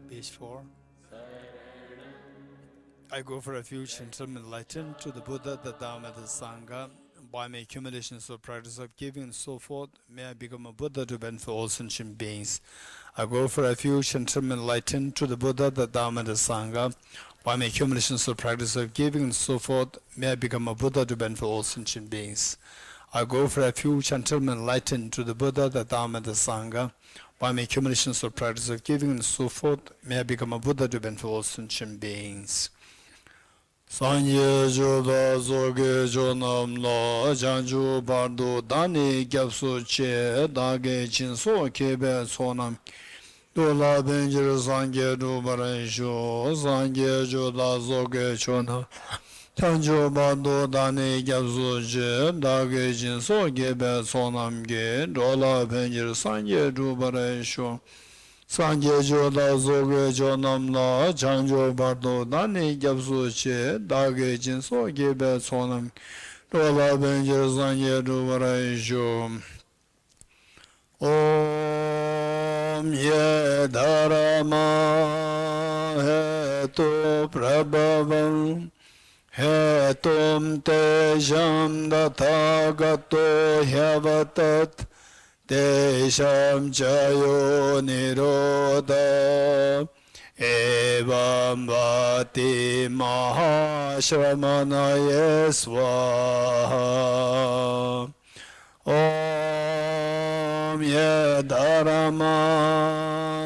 Page 4. I go for refuge and am enlightened to the Buddha, the Dharma, the Sangha. By my accumulations of practice of giving and so forth, may I become a Buddha to benefit all sentient beings. I go for refuge and am enlightened to the Buddha, the Dharma, the Sangha. By my accumulations of practice of giving and so forth, may I become a Buddha to benefit all sentient beings. I go for refuge and am enlightened to the Buddha, the Dharma, the Sangha. By my accumulations of practice of giving and so forth, may I become a Buddha to benefit all sentient beings. Sanye joda zoge jonam la janju bardo dani gyapsu che dage chinso kebe sonam dola benjir sanye dubaran sho sanye joda zoge jonam janju bardo dani gyapsu che dage chinso kebe sonam ge dola benjir sanye dubaran sho Sanje joda zoge jonam la janjo bardo dani gyapsu che dage jinso gebe sonam dola benjer sanje duvara isho Om ye dharama hetu prabhavam hetum tejam dathagato hyavatat Desham Jayo Nirodha Evam Vati Mahashramanaya Swaha Om Yedharama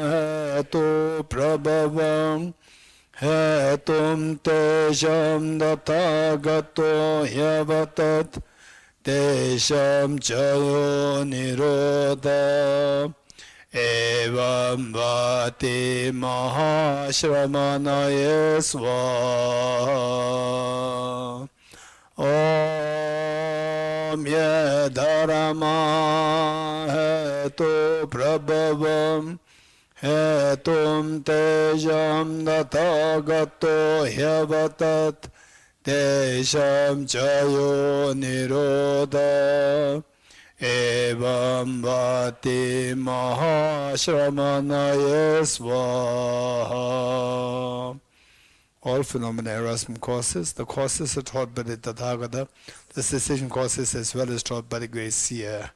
Hetu Prabhavam Hetum Tejam Dathagato Hyavatat Desham Jayo Nirodha Evam Vati Mahashramanaya Swaha Om Yedharama Hetu Prabhavam Hetum Tejam Dathagato Hyavatat Desham Jayo Nirodha Evam Vati Mahashramanaya Swaha. All phenomena arise from causes. The causes are taught by the Tathagata. The cessation causes as well as taught by the great seer.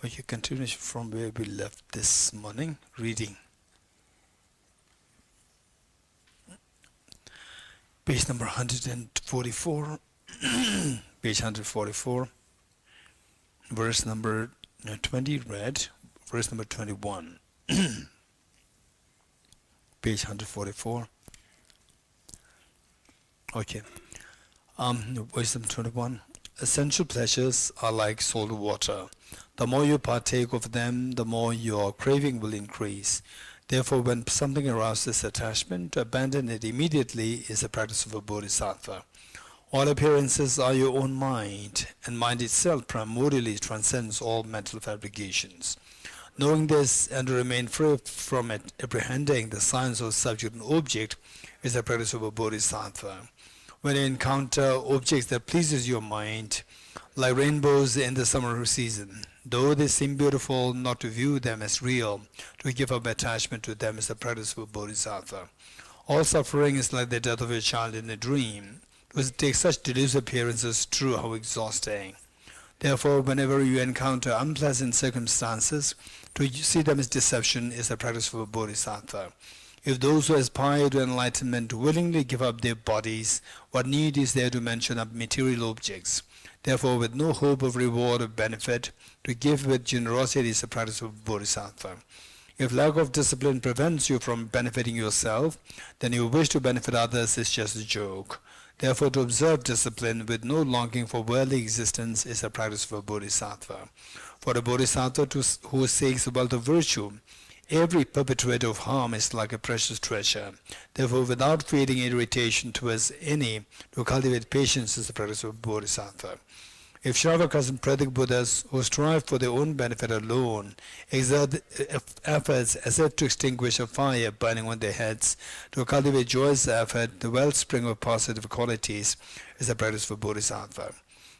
Okay, continuation from where we left this morning, reading. Page number 144, page 144, verse number 20 read, verse number 21, page 144. Okay, verse number 21. Essential pleasures are like salt water. The more you partake of them, the more your craving will increase. Therefore, when something arouses attachment, to abandon it immediately is the practice of a bodhisattva. All appearances are your own mind, and mind itself primordially transcends all mental fabrications. Knowing this and to remain free from it, apprehending the signs of subject and object, is the practice of a bodhisattva. When you encounter objects that pleases your mind, like rainbows in the summer season, though they seem beautiful, not to view them as real, to give up attachment to them is the practice of a bodhisattva. All suffering is like the death of a child in a dream. To take such delusive appearances true, how exhausting. Therefore, whenever you encounter unpleasant circumstances, to see them as deception is the practice of a bodhisattva. If those who aspire to enlightenment willingly give up their bodies, what need is there to mention up material objects? Therefore, with no hope of reward or benefit, to give with generosity is the practice of bodhisattva. If lack of discipline prevents you from benefiting yourself, then your wish to benefit others is just a joke. Therefore, to observe discipline with no longing for worldly existence is the practice of a bodhisattva. For a bodhisattva who seeks the wealth of virtue, every perpetrator of harm is like a precious treasure. Therefore, without feeling irritation towards any, to cultivate patience is the practice of a bodhisattva. If Shravakas and Pratik Buddhas who strive for their own benefit alone exert efforts as if to extinguish a fire burning on their heads, to cultivate joyous effort, the wellspring of positive qualities is the practice of a bodhisattva.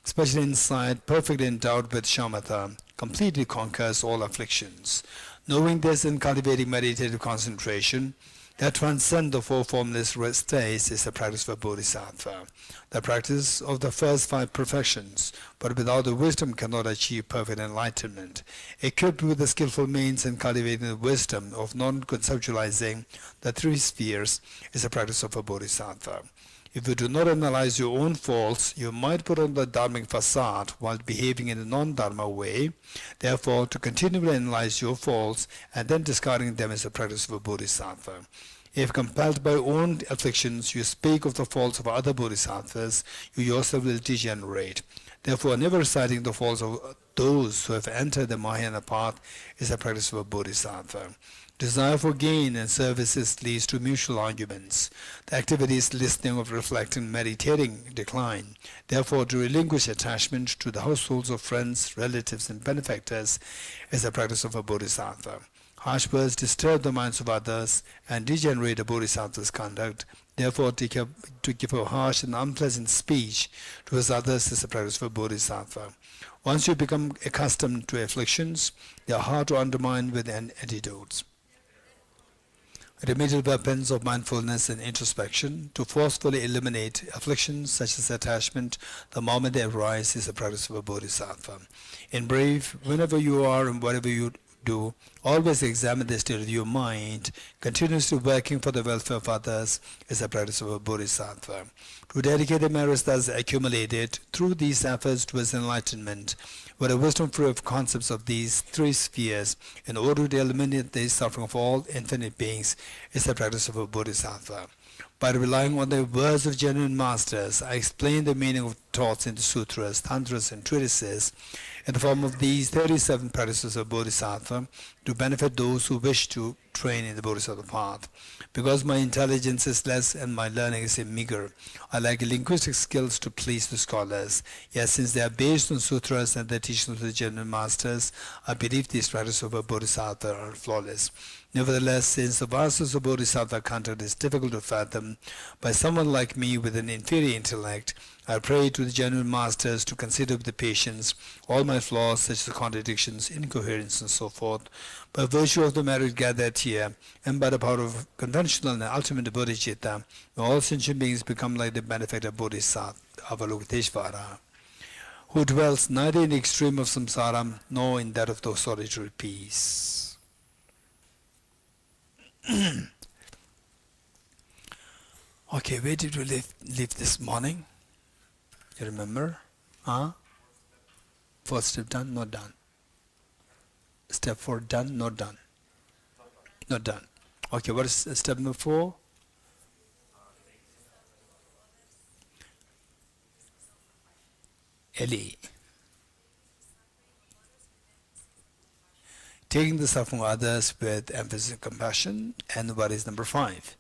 Especially insight, perfectly endowed with shamatha, completely conquers all afflictions. Knowing this and cultivating meditative concentration that transcend the four formless states is the practice of a Bodhisattva, the practice of the first five perfections, but without the wisdom cannot achieve perfect enlightenment. Equipped with the skillful means and cultivating the wisdom of non-conceptualizing the three spheres is the practice of a Bodhisattva. If you do not analyze your own faults, you might put on the dharmic facade while behaving in a non-dharma way. Therefore, to continually analyze your faults and then discarding them is the practice of a Bodhisattva. If compelled by own afflictions, you speak of the faults of other Bodhisattvas, you yourself will degenerate. Therefore, never citing the faults of those who have entered the Mahayana path is the practice of a Bodhisattva. Desire for gain and services leads to mutual arguments. The activities listening, of reflecting, meditating decline. Therefore, to relinquish attachment to the households of friends, relatives, and benefactors is the practice of a Bodhisattva. Harsh words disturb the minds of others and degenerate a Bodhisattva's conduct. Therefore, to give a harsh and unpleasant speech towards others is the practice of a Bodhisattva. Once you become accustomed to afflictions, they are hard to undermine with antidotes. Remedial weapons of mindfulness and introspection to forcefully eliminate afflictions such as attachment the moment they arise is the practice of a Bodhisattva. In brief, whenever you are and whatever you do, always examine the state of your mind. Continuously working for the welfare of others is the practice of a Bodhisattva. To dedicate the merits thus accumulated through these efforts towards enlightenment, with a wisdom free of concepts of these three spheres, in order to eliminate the suffering of all infinite beings, is the practice of a Bodhisattva. By relying on the words of genuine masters, I explain the meaning of thoughts in the sutras, tantras, and treatises in the form of these 37 practices of Bodhisattva to benefit those who wish to train in the Bodhisattva path. Because my intelligence is less and my learning is meager, I lack linguistic skills to please the scholars. Yet since they are based on sutras and the teachings of the genuine masters, I believe these practices of a Bodhisattva are flawless. Nevertheless, since the verses of Bodhisattva content is difficult to fathom by someone like me with an inferior intellect, I pray to the genuine masters to consider with patience all my flaws such as contradictions, incoherence, and so forth. By virtue of the merit gathered here, and by the power of conventional and ultimate bodhicitta, may all sentient beings become like the benefactor Bodhisattva Avalokiteshvara, who dwells neither in the extreme of samsara nor in that of the solitary peace. Okay, where did we live this morning? You remember? First step done, not done. Step 4 done, not done. Not done. Okay, what is step number 4? Ellie. Taking the suffering of others with emphasis and compassion. And what is number 5?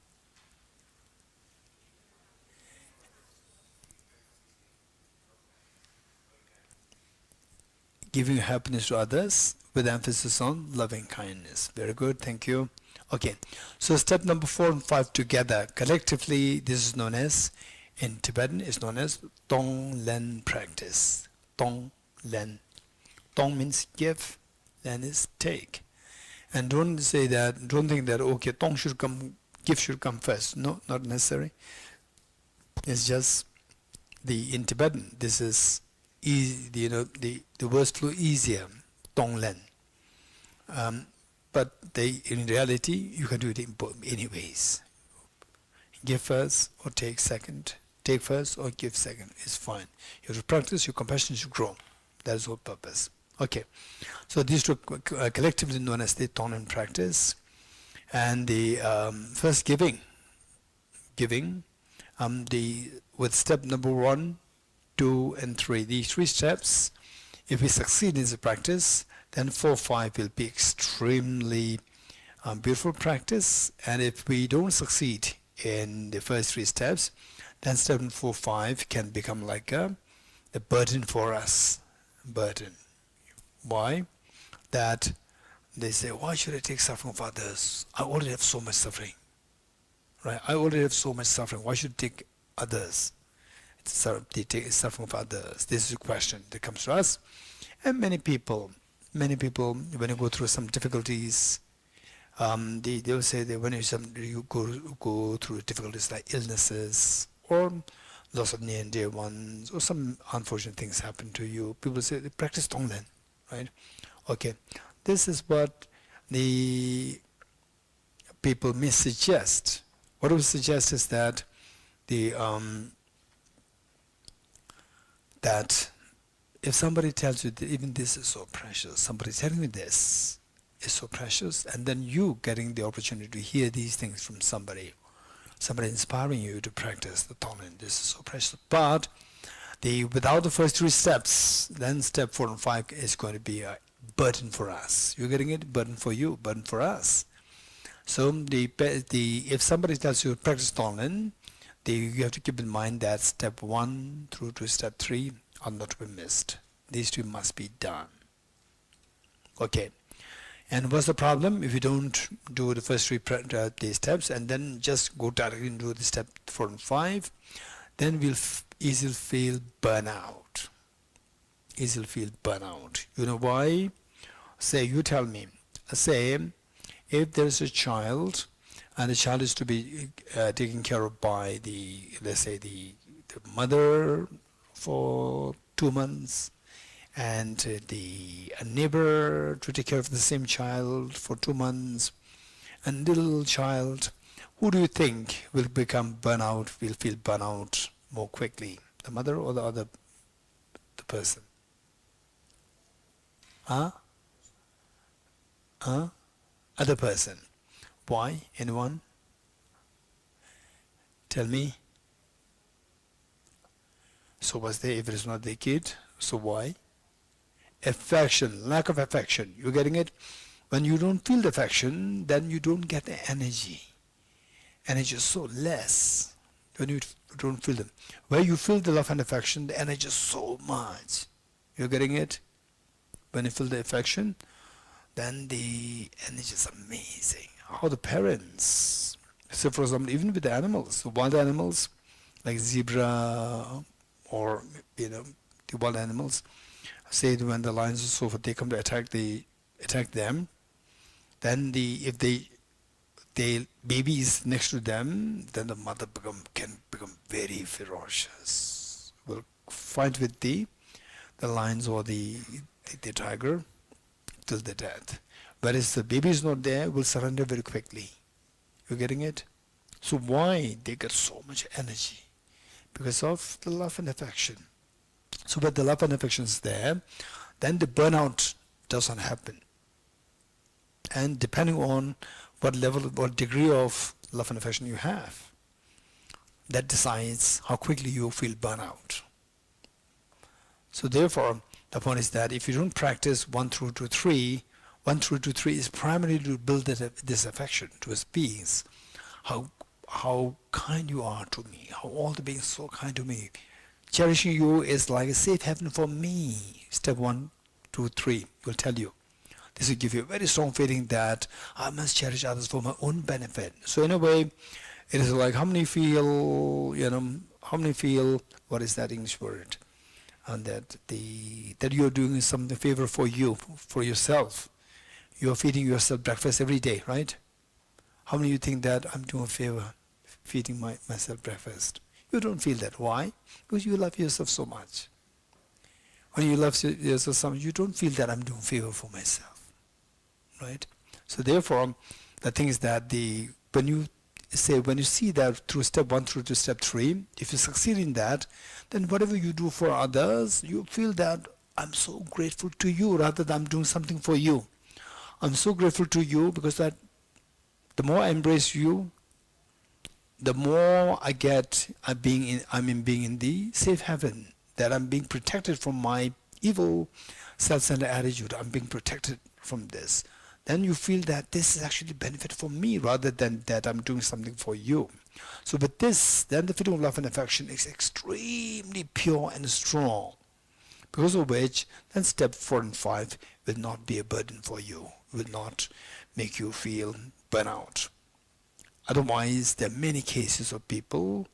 Giving happiness to others with emphasis on loving kindness. Very good, thank you. Okay, so step number 4 and 5 together, collectively, this is known as, in Tibetan, is known as Tong Len practice. Tong Len. Tong means give, Len is take. And don't say that, don't think that, okay, Tong should come, give should come first. No, not necessary. It's just, in Tibetan, this is easy, the words flow easier, Tonglen. But in reality, you can do it in both anyways. Give first or take second. Take first or give second. It's fine. You have to practice, your compassion should grow. That is the whole purpose. Okay. So these two are collectively known as the Tonglen practice. And the first giving, with step number 1, 2, and 3. These 3 steps, if we succeed in the practice, then 4, 5 will be extremely beautiful practice. And if we don't succeed in the first 3 steps, then step 4, 5 can become like a burden for us. Burden. Why? That they say, why should I take suffering of others? I already have so much suffering. Right? I already have so much suffering. Why should I take others? They take suffering of others. This is a question that comes to us. And many people Many people, when you go through some difficulties, they'll say that when you go through difficulties like illnesses or loss of near and dear ones or some unfortunate things happen to you, people say practice Tonglen, right? Okay, this is what the people may suggest. What we suggest is that the that if somebody tells you that even this is so precious, somebody telling you this is so precious, and then you getting the opportunity to hear these things from somebody inspiring you to practice the Tonglen, this is so precious. But without the first three steps, then step 4 and 5 is going to be a burden for us. You're getting it? Burden for you, burden for us. So if somebody tells you practice Tonglen, you have to keep in mind that step 1 through to step 3 are not to be missed. These two must be done. Okay. And what's the problem? If you don't do the first three steps and then just go directly into the step 4 and 5, then we'll easily feel burnout. Easily feel burnout. You know why? Say, you tell me. Say, if there's a child and the child is to be taken care of by let's say the mother for 2 months, and a neighbor to take care of the same child for 2 months, and little child, who do you think will feel burnout more quickly, the mother or the person? Huh? Other person. Why? Anyone? Tell me. So what's there if it is not the kid? So why? Affection, lack of affection. You getting it? When you don't feel the affection, then you don't get the energy. Energy is so less when you don't feel them. Where you feel the love and affection, the energy is so much. You're getting it? When you feel the affection, then the energy is amazing. How the parents, so for example, even with the animals, the wild animals like zebra or the wild animals, say when the lions and so forth, they come to attack them, then if the baby is next to them, then the mother can become very ferocious. Will fight with the lions or the tiger till the death. Whereas the baby is not there, will surrender very quickly. You're getting it? So why they get so much energy? Because of the love and affection. So when the love and affection is there, then the burnout doesn't happen. And depending on what level, what degree of love and affection you have, that decides how quickly you feel burnout. So therefore, the point is that if you don't practice 1 through to 3, 1 through to 3 is primarily to build this affection towards beings. How kind you are to me, how all the beings so kind to me. Cherishing you is like a safe haven for me. Step 1, 2, 3 will tell you. This will give you a very strong feeling that I must cherish others for my own benefit. So in a way, it is like how many feel, what is that English word? And that you are doing something favor for you, for yourself. You are feeding yourself breakfast every day, right? How many of you think that I'm doing a favor, feeding myself breakfast? You don't feel that. Why? Because you love yourself so much. When you love yourself so much, you don't feel that I'm doing a favor for myself, right? So therefore, the thing is that when you see that through step 1 through to step 3, if you succeed in that, then whatever you do for others, you feel that I'm so grateful to you rather than I'm doing something for you. I'm so grateful to you because that the more I embrace you, the more I get being in the safe haven, that I'm being protected from my evil self-centered attitude. I'm being protected from this. Then you feel that this is actually benefit for me rather than that I'm doing something for you. So with this, then the feeling of love and affection is extremely pure and strong, because of which then step 4 and 5 will not be a burden for you, will not make you feel burnout. Otherwise, there are many cases of people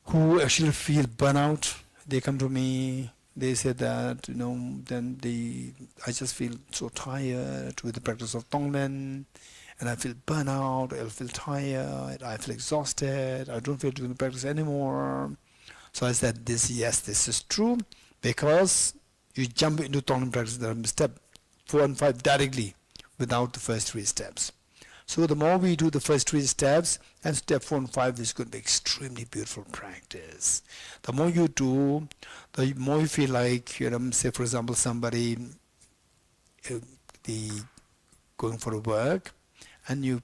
who actually feel burnout. They come to me, they say that, then I just feel so tired with the practice of Tonglen, and I feel burnout, I feel tired, I feel exhausted, I don't feel doing the practice anymore. So I said, yes, this is true, because you jump into Tonglen practice, step 4 and 5 directly, without the first 3 steps. So the more we do the first 3 steps, and step 4 and 5 is going to be extremely beautiful practice. The more you do, the more you feel like, say for example, somebody the going for a work, and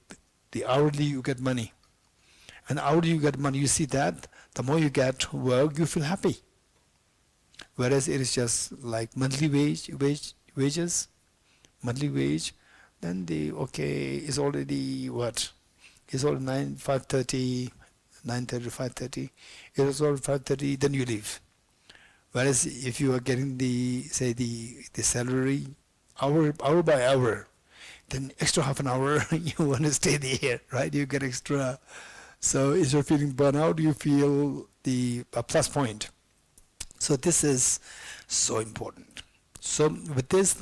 the hourly you get money. And hourly you get money, you see that the more you get work, you feel happy. Whereas it is just like monthly wages, monthly wage, then is already what? It's already 5:30, 9:30 to 5:30. It is already 5:30, then you leave. Whereas if you are getting the salary hour by hour, then extra half an hour you want to stay there, right? You get extra. So if you're feeling burnout, you feel a plus point. So this is so important. So with this,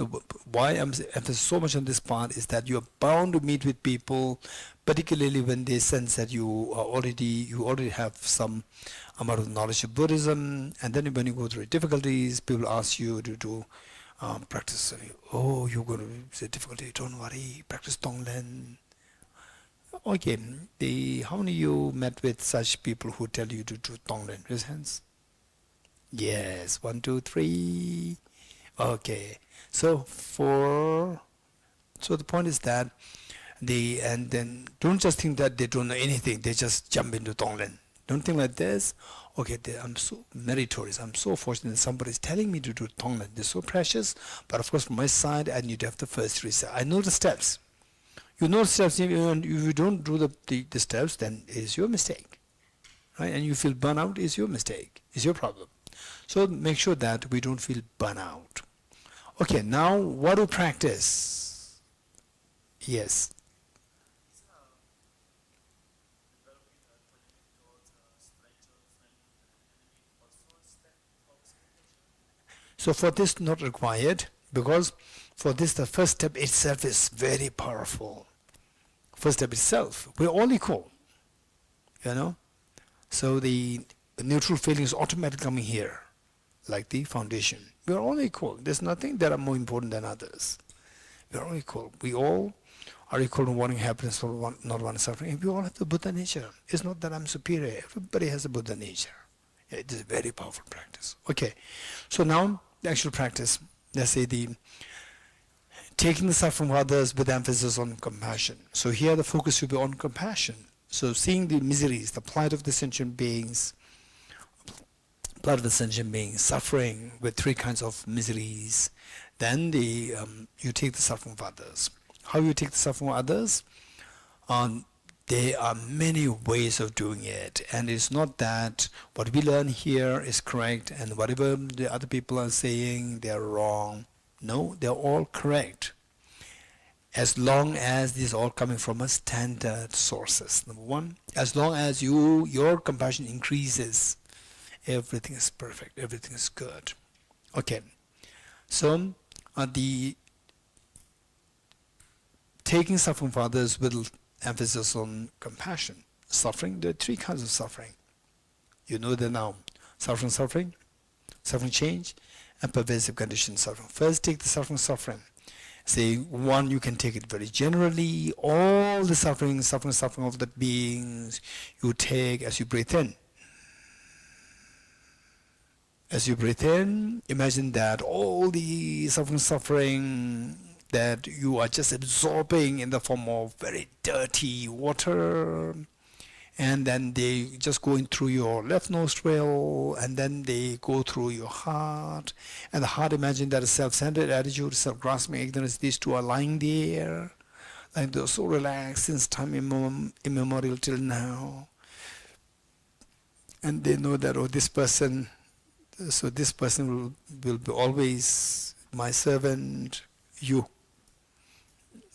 why I'm emphasizing so much on this part is that you're bound to meet with people, particularly when they sense that you already have some amount of knowledge of Buddhism, and then when you go through difficulties, people ask you to do practice. Oh, you're going to say difficulty, don't worry, practice Tonglen. Okay, how many of you met with such people who tell you to do Tonglen? Raise hands. Yes, 1, 2, 3. Okay, so the point is that and then don't just think that they don't know anything, they just jump into Tonglen. Don't think like this. Okay, I'm so meritorious, I'm so fortunate that somebody is telling me to do Tonglen. They're so precious, but of course from my side I need to have the first 3 steps. I know the steps. You know the steps, if you don't do the steps, then it's your mistake. Right? And you feel burnout, is your mistake, is your problem. So make sure that we don't feel burnout. Okay, now what to practice? Yes. So for this not required, because for this the first step itself is very powerful. First step itself, we're all equal, So the neutral feeling is automatically coming here, like the foundation. We are all equal. There's nothing that are more important than others. We are all equal. We all are equal in wanting happiness or not wanting suffering. We all have the Buddha nature. It's not that I'm superior. Everybody has a Buddha nature. It is a very powerful practice. Okay, so now the actual practice. Let's say taking the suffering of others with emphasis on compassion. So here the focus should be on compassion. So seeing the miseries, the plight of the sentient beings, suffering with 3 kinds of miseries, then you take the suffering of others. How you take the suffering of others? There are many ways of doing it, and it's not that what we learn here is correct and whatever the other people are saying, they are wrong. No, they're all correct, as long as these are all coming from a standard sources. Number 1, as long as your compassion increases, everything is perfect, everything is good. Okay, so the taking suffering from others with emphasis on compassion. Suffering, there are 3 kinds of suffering. You know them now. Suffering change, and pervasive condition suffering. First, take the suffering. Say, 1, you can take it very generally. All the suffering of the beings you take as you breathe in. As you breathe in, imagine that all the suffering that you are just absorbing in the form of very dirty water, and then they just going through your left nostril, and then they go through your heart, and the heart, imagine that a self-centered attitude, self-grasping ignorance, these 2 are lying there, like they're so relaxed since time immemorial till now, and they know that, this person will be always my servant, you,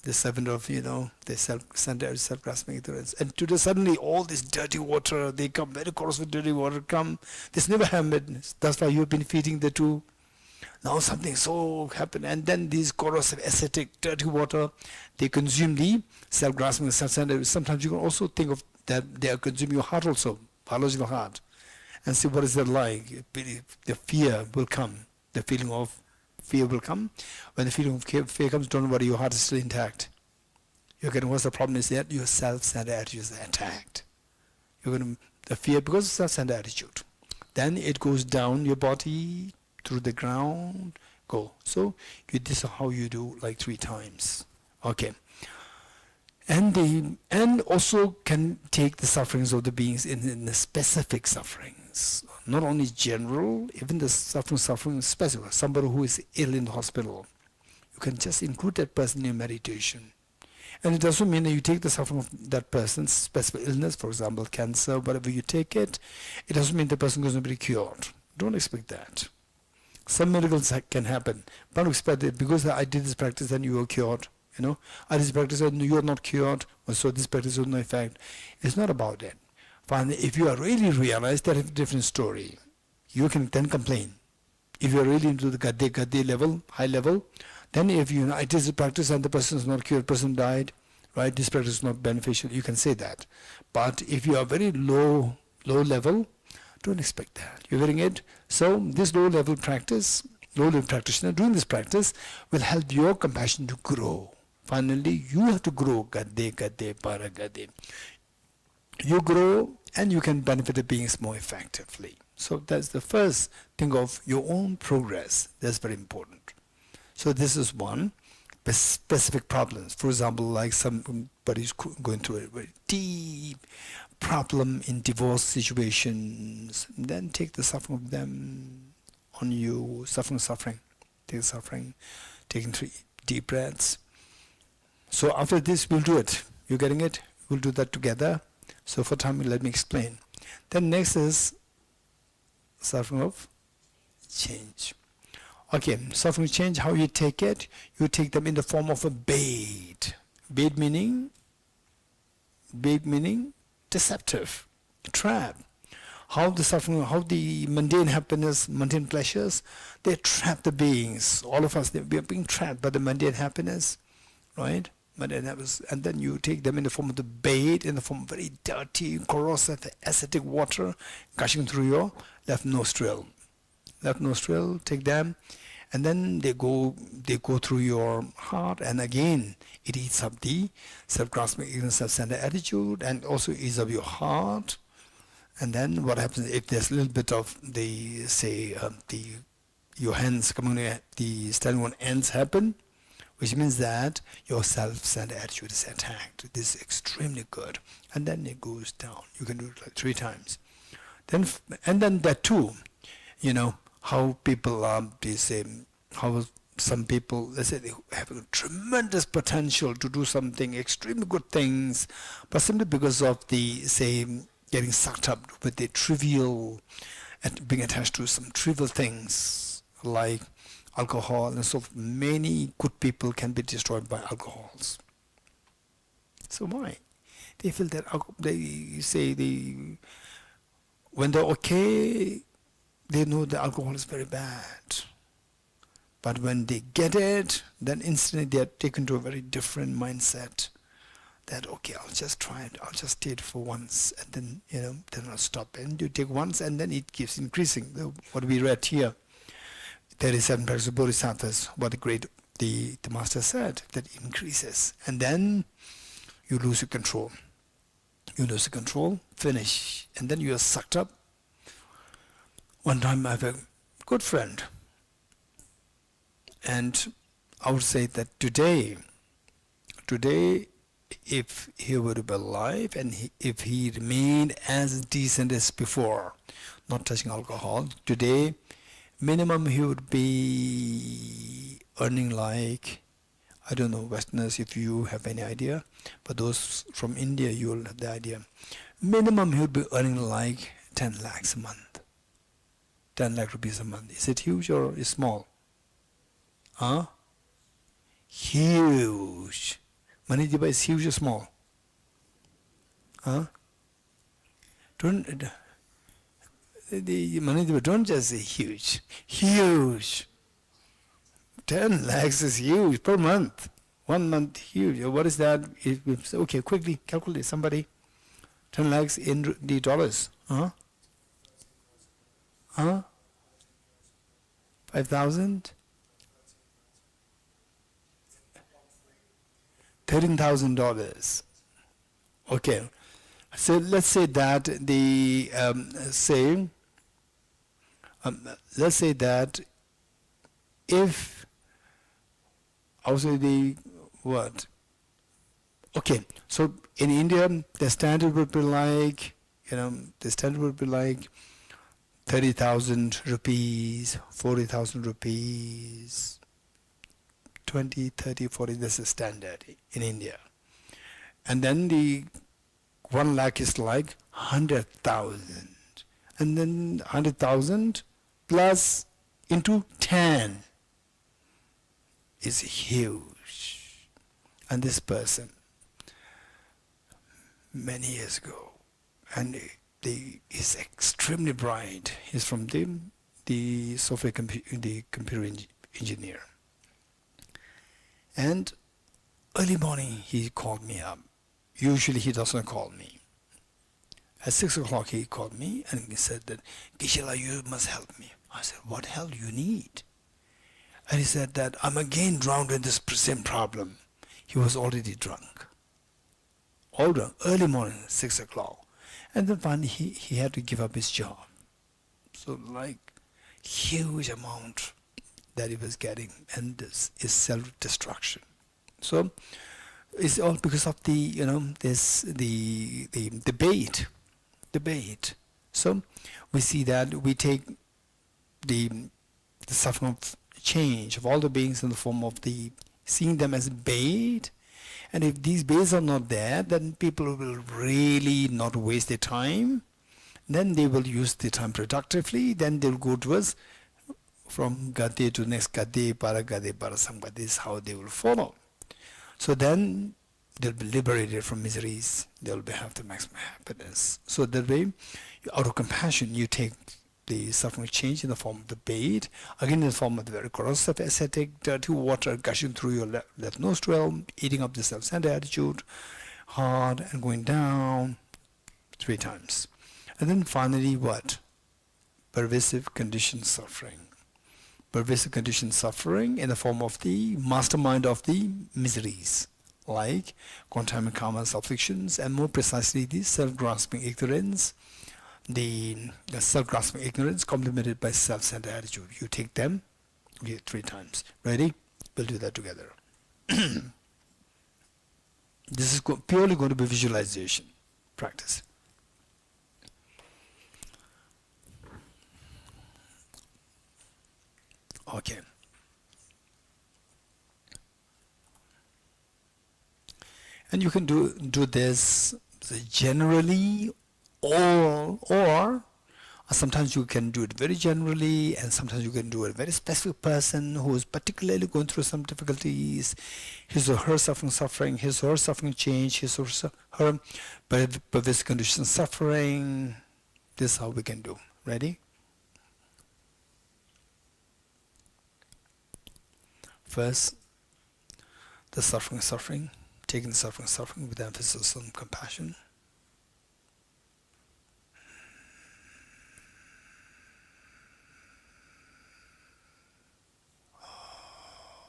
the servant of, the self-centered, self-grasping ignorance. And today suddenly all this dirty water, they come very coarse with dirty water, come. This never happened. That's why you've been feeding the 2 Now something so happened, and then these corrosive, acidic, dirty water, they consume the self-grasping, self-centered. Sometimes you can also think of that they are consuming your heart also, biological heart, and see what is that like. The fear will come. The feeling of fear will come. When the feeling of fear comes, don't worry, your heart is still intact. You're getting what's the problem is that your self-centered attitude is attacked. You're going to the fear because of self-centered attitude. Then it goes down your body through the ground. Go. So this is how you do like 3 times. Okay. And also can take the sufferings of the beings in the specific sufferings. Not only general, even the suffering specific. Somebody who is ill in the hospital. You can just include that person in your meditation. And it doesn't mean that you take the suffering of that person's specific illness, for example, cancer, whatever you take it, it doesn't mean the person is going to be cured. Don't expect that. Some miracles can happen. But don't expect it because I did this practice and you are cured. I did this practice and you are not cured, so this practice has no effect. It's not about that. Finally, if you are really realized, that is a different story. You can then complain. If you are really into the gade level, high level, then if it is a practice and the person is not cured, person died, right? This practice is not beneficial. You can say that. But if you are very low level, don't expect that. You're getting it? So this low level practitioner doing this practice will help your compassion to grow. Finally, you have to grow. Gade, para gade. You grow and you can benefit the beings more effectively. So that's the first thing of your own progress. That's very important. So this is one. Specific problems. For example, like somebody's going through a very deep problem in divorce situations, then take the suffering of them on you. Suffering. Take the suffering. Taking 3 deep breaths. So after this, we'll do it. You're getting it? We'll do that together. So for time, let me explain. Then next is suffering of change. Okay, suffering change, how you take it? You take them in the form of a bait. Bait meaning deceptive, trap. How the suffering, how the mundane happiness, mundane pleasures, they trap the beings. All of us, we are being trapped by the mundane happiness, right? Mundane happiness, and then you take them in the form of the bait, in the form of very dirty, corrosive, acidic water gushing through your left nostril. Take them, and then they go through your heart, and again it eats up the self-grasping, ignorant, self-centered attitude, and also eats up your heart. And then what happens if there's a little bit of your hands coming, the standing on ends happen, which means that your self-centered attitude is attacked. This is extremely good, and then it goes down. You can do it like 3 times. Then that too, how people how some people, let's say, they have a tremendous potential to do something, extremely good things, but simply because of getting sucked up with the trivial and being attached to some trivial things like alcohol, and so many good people can be destroyed by alcohols. So why? They feel that when they're okay, they know the alcohol is very bad. But when they get it, then instantly they are taken to a very different mindset. That, okay, I'll just try it. I'll just take it for once, and then, then I'll stop. And you take once, and then it keeps increasing. What we read here, 37 practices of Bodhisattvas, what the master said, that it increases. And then you lose your control. Finish. And then you are sucked up. One time I have a good friend, and I would say that today, if he were to be alive and if he remained as decent as before, not touching alcohol, today, minimum he would be earning like, I don't know, Westerners, if you have any idea, but those from India, you will have the idea. Minimum he would be earning like 10 lakhs a month. 10 lakh rupees a month. Is it huge or is small? Huge. Manidiba is huge or small? Manidiba, don't just say huge. Huge. 10 lakhs is huge per month. 1 month huge. What is that? Okay, quickly calculate somebody. 10 lakhs in the dollars. Huh? Huh? 5,000? $13,000. Okay. So let's say that the let's say that if also the what? Okay, so in India the standard would be like, the standard would be like 30,000 rupees, 40,000 rupees, 20, 30, 40. This is standard in India. And then the 1 lakh is like 100,000. And then 100,000 plus into 10 is huge. And this person, many years ago, and he's extremely bright. He's from the software the computer engineer. And early morning he called me up. Usually he doesn't call me. At 6 o'clock he called me and he said that, Kishila, you must help me. I said, what help you need? And he said that I'm again drowned in this same problem. He was already drunk. All drunk, early morning, 6 o'clock. And then finally he had to give up his job. So like huge amount that he was getting, and this is self-destruction. So it's all because of the debate. So we see that we take the suffering of change of all the beings in the form of seeing them as bait. And if these baits are not there, then people will really not waste their time. Then they will use the time productively. Then they'll go towards from gade to next gade, para samgade. This is how they will follow. So then they'll be liberated from miseries. They'll have the maximum happiness. So that way, out of compassion, you take the suffering change in the form of the bait, again in the form of the very corrosive, ascetic, dirty water gushing through your left nostril, eating up the self-centered attitude, hard and going down 3 times. And then finally what? Pervasive conditioned suffering. Pervasive conditioned suffering in the form of the mastermind of the miseries, like contaminant karma, afflictions, and more precisely the self-grasping ignorance, the self-grasping ignorance complemented by self-centered attitude. You take them 3 times. Ready? We'll do that together. This is purely going to be visualization practice. Okay. And you can do this generally, or sometimes you can do it very generally, and sometimes you can do it a very specific person who is particularly going through some difficulties, his or her suffering, his or her suffering change, his or her pervasive condition suffering. This is how we can do. Ready? First, the suffering, taking the suffering with emphasis on compassion.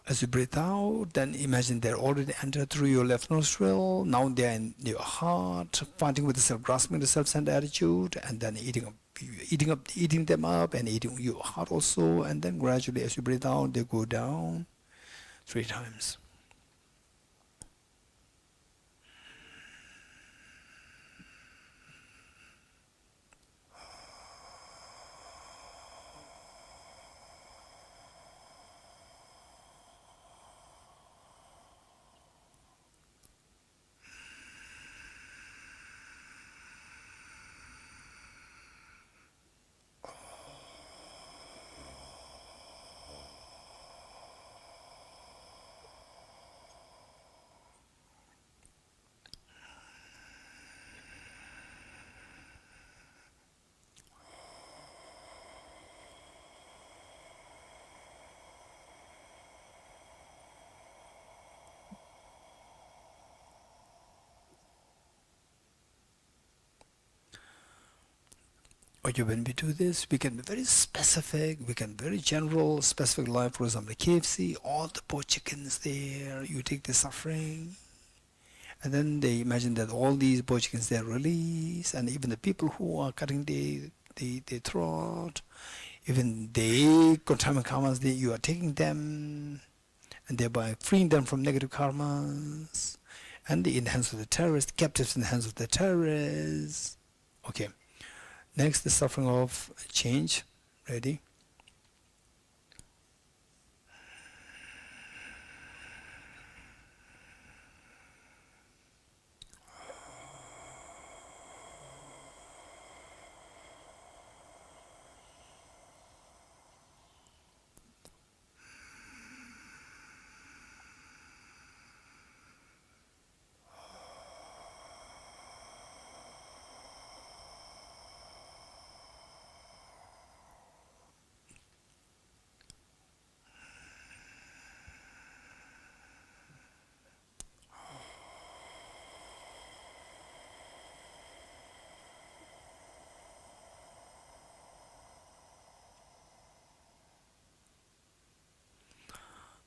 As you breathe out, then imagine they're already entered through your left nostril. Now they're in your heart, fighting with the self-grasping, the self-centered attitude, and then eating them up, and eating your heart also. And then gradually, as you breathe out, they go down 3 times. Okay, when we do this, we can be very specific, we can be very general, specific life. For example, KFC, all the poor chickens there, you take the suffering, and then they imagine that all these poor chickens they are released, and even the people who are cutting the throat, even they contaminate karmas, you are taking them, and thereby freeing them from negative karmas, and in the hands of the terrorists, captives in the hands of the terrorists. Okay. Next, the suffering of change. Ready?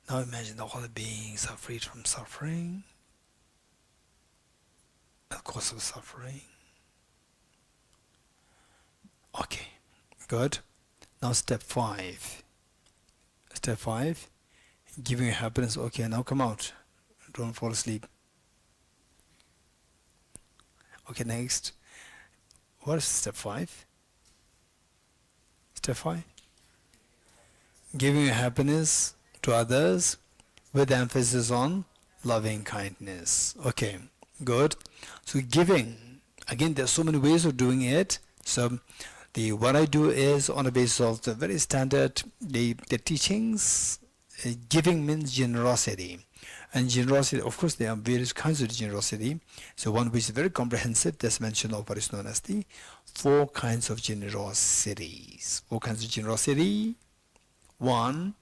Now imagine that all the beings are freed from suffering, the cause of suffering. Okay, good. Now step 5. Step 5, giving you happiness. Okay, now come out. Don't fall asleep. Okay, next. What is step 5? Step 5? Giving you happiness to others with emphasis on loving kindness. Okay, good. So giving, again, there's so many ways of doing it. So what I do is on the basis of the very standard the teachings. Giving means generosity, and generosity, of course, there are various kinds of generosity. So one which is very comprehensive, that's mentioned of what is known as the 4 kinds of generosities. 4 kinds of generosity. 1,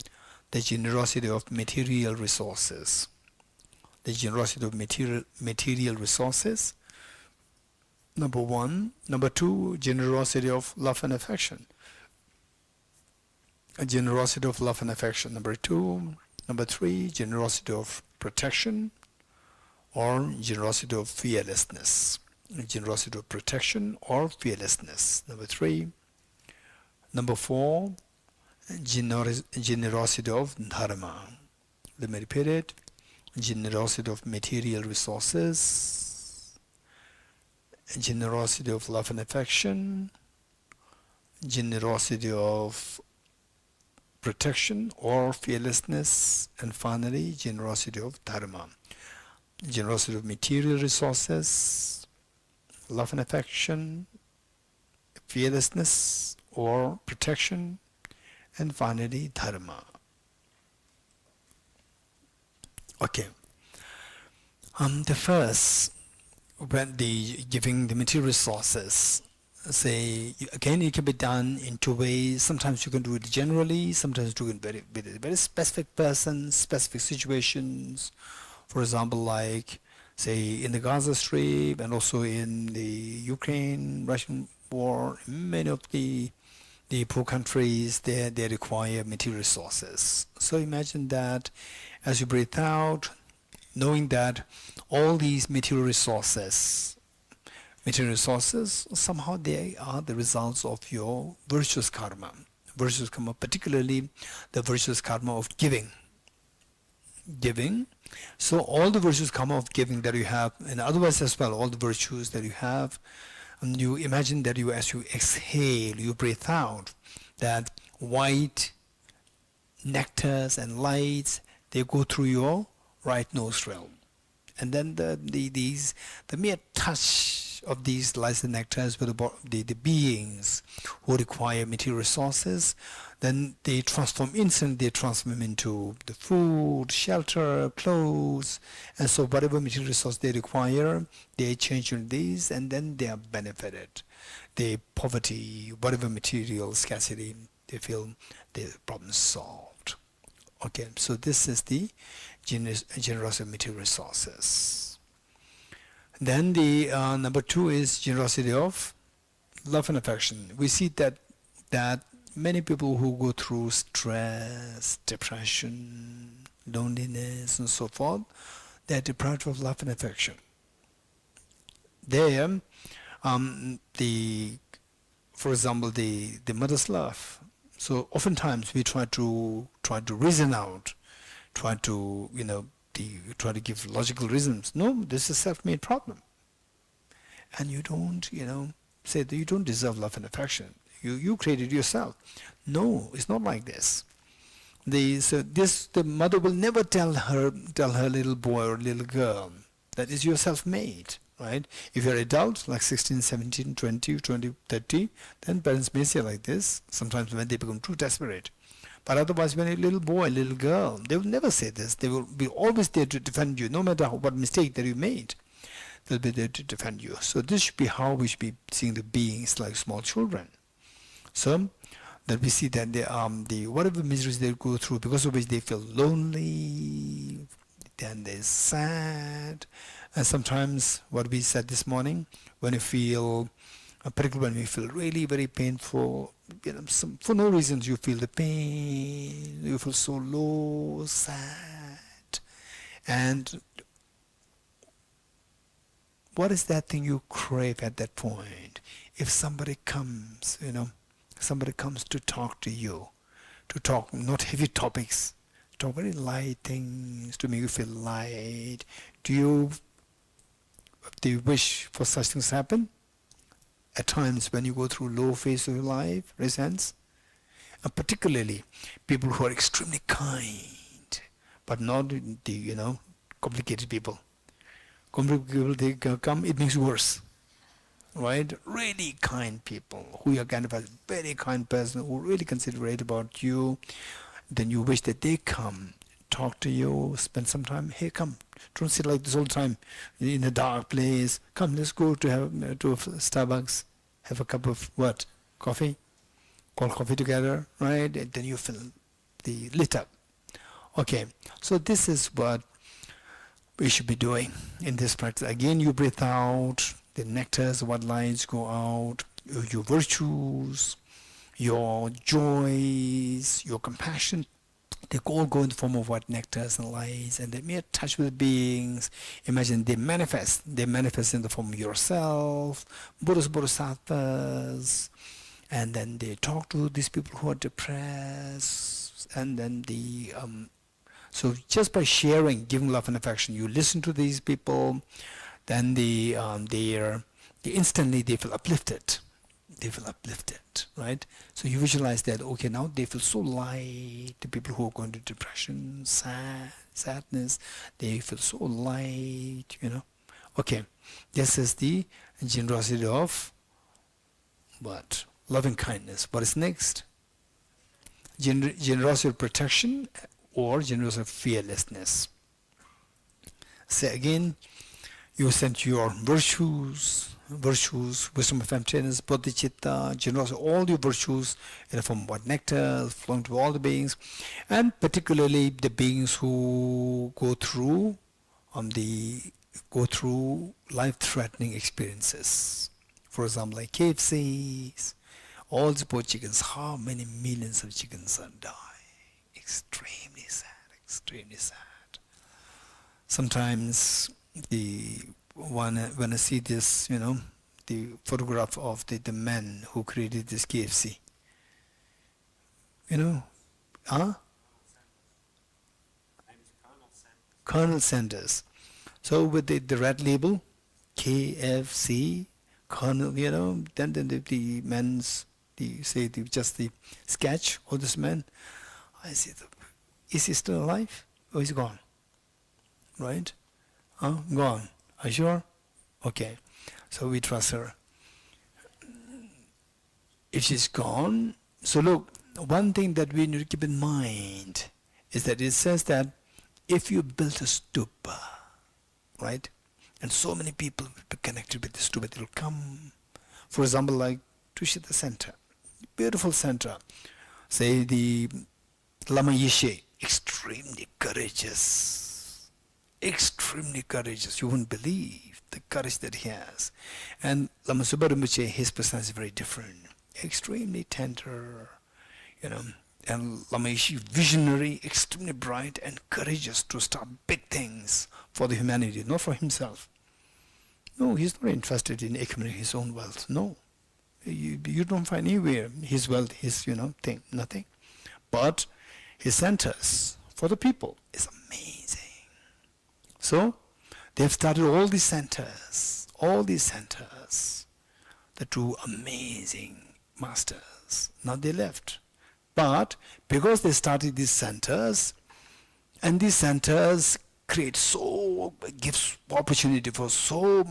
the generosity of material resources. The generosity of material resources. Number 1. Number 2, generosity of love and affection. A generosity of love and affection. Number 2. Number 3, generosity of protection or generosity of fearlessness. Generosity of protection or fearlessness. Number 3. Number 4, generosity of dharma. Let me repeat it. Generosity of material resources, generosity of love and affection, generosity of protection or fearlessness, and finally generosity of dharma. Generosity of material resources, love and affection, fearlessness or protection, and finally dharma. Okay. The first, when the giving the material resources, say again, it can be done in 2 ways. Sometimes you can do it generally, sometimes you can do it with a very specific person, specific situations. For example, like say in the Gaza Strip and also in the Ukraine-Russian war, many of the poor countries, they require material resources. So imagine that as you breathe out, knowing that all these material resources, somehow they are the results of your virtuous karma. Virtuous karma, particularly the virtuous karma of giving. So all the virtuous karma of giving that you have, and otherwise as well, all the virtues that you have, and you imagine that you, as you exhale, you breathe out, that white nectars and lights, they go through your right nostril, and then the mere touch of these lights and nectars with the beings who require material resources, then they transform instantly. They transform into the food, shelter, clothes, and so whatever material resource they require, they change into these, and then they are benefited. The poverty, whatever material scarcity, they feel the problem solved. Okay, so this is the generosity of material resources. Then the number 2 is generosity of love and affection, we see that many people who go through stress, depression, loneliness, and so forth, they're deprived of love and affection. There, the for example, the mother's love. So oftentimes we try to reason out, try to try to give logical reasons. No, this is a self-made problem, and you don't say that you don't deserve love and affection. You created yourself. No, it's not like this. The mother will never tell her little boy or little girl that is your self-made, right? If you're adult like 16, 17, 20, 30, then parents may say like this sometimes when they become too desperate. But otherwise, when a little boy, little girl, they will never say this. They will be always there to defend you, no matter what mistake that you made. They'll be there to defend you. So this should be how we should be seeing the beings like small children. So that we see that the whatever miseries they go through, because of which they feel lonely, then they're sad, and sometimes what we said this morning, when you feel, particularly when we feel really very painful, for no reasons you feel the pain, you feel so low, sad, and what is that thing you crave at that point? If somebody comes, somebody comes to talk to you, to talk not heavy topics, talk very light things to make you feel light. Do you wish for such things to happen? At times when you go through low phase of your life, resents, and particularly people who are extremely kind, but not the complicated people. Complicated people, they come, it makes you worse. Right? Really kind people who are kind of a very kind person who really considerate about you, then you wish that they come, talk to you, spend some time. Hey, come, don't sit like this all the time in a dark place. Come, let's go to Starbucks, have a cup of what? Coffee? Call coffee together, right? And then you feel lit up. Okay, so this is what we should be doing in this practice. Again, you breathe out. The nectars, what lights go out, your virtues, your joys, your compassion, they all go in the form of what nectars and lights, and they may touch with beings. Imagine they manifest in the form of yourself, Buddhas, Bodhisattvas, and then they talk to these people who are depressed, and then so just by sharing, giving love and affection, you listen to these people, then instantly they feel uplifted. They feel uplifted, right? So you visualize that, okay, now they feel so light. The people who are going to depression, sadness, they feel so light, Okay, this is the generosity of what? Loving kindness. What is next? Generosity of protection or generosity of fearlessness. Say again, you send your virtues, wisdom of emptiness, bodhicitta, generosity, all your virtues in the form of what nectar flowing to all the beings, and particularly the beings who go through life-threatening experiences. For example, like KFCs, all the poor chickens, how many millions of chickens are dying? Extremely sad, extremely sad. Sometimes when I see this, the photograph of the man who created this KFC, Colonel Sanders. So with the red label, KFC, Colonel, then the man's, just the sketch of this man. I see, is he still alive or is he gone? Right? Gone. Are you sure? Okay. So we trust her. If she's gone, so look, one thing that we need to keep in mind is that it says that if you build a stupa, right, and so many people will be connected with the stupa, they'll come, for example, like Tushita Center, beautiful center, say the Lama Yeshe, extremely courageous, extremely courageous. You wouldn't believe the courage that he has. And Lama Subba Rinpoche, his personality is very different. Extremely tender, you know. And Lama Yeshe, visionary, extremely bright and courageous to start big things for the humanity, not for himself. No, he's not interested in accumulating his own wealth. No. You don't find anywhere his wealth, his, thing, nothing. But his centers for the people is amazing. So, they've started all these centers, the two amazing masters. Now they left. But because they started these centers, and these centers gives opportunity for so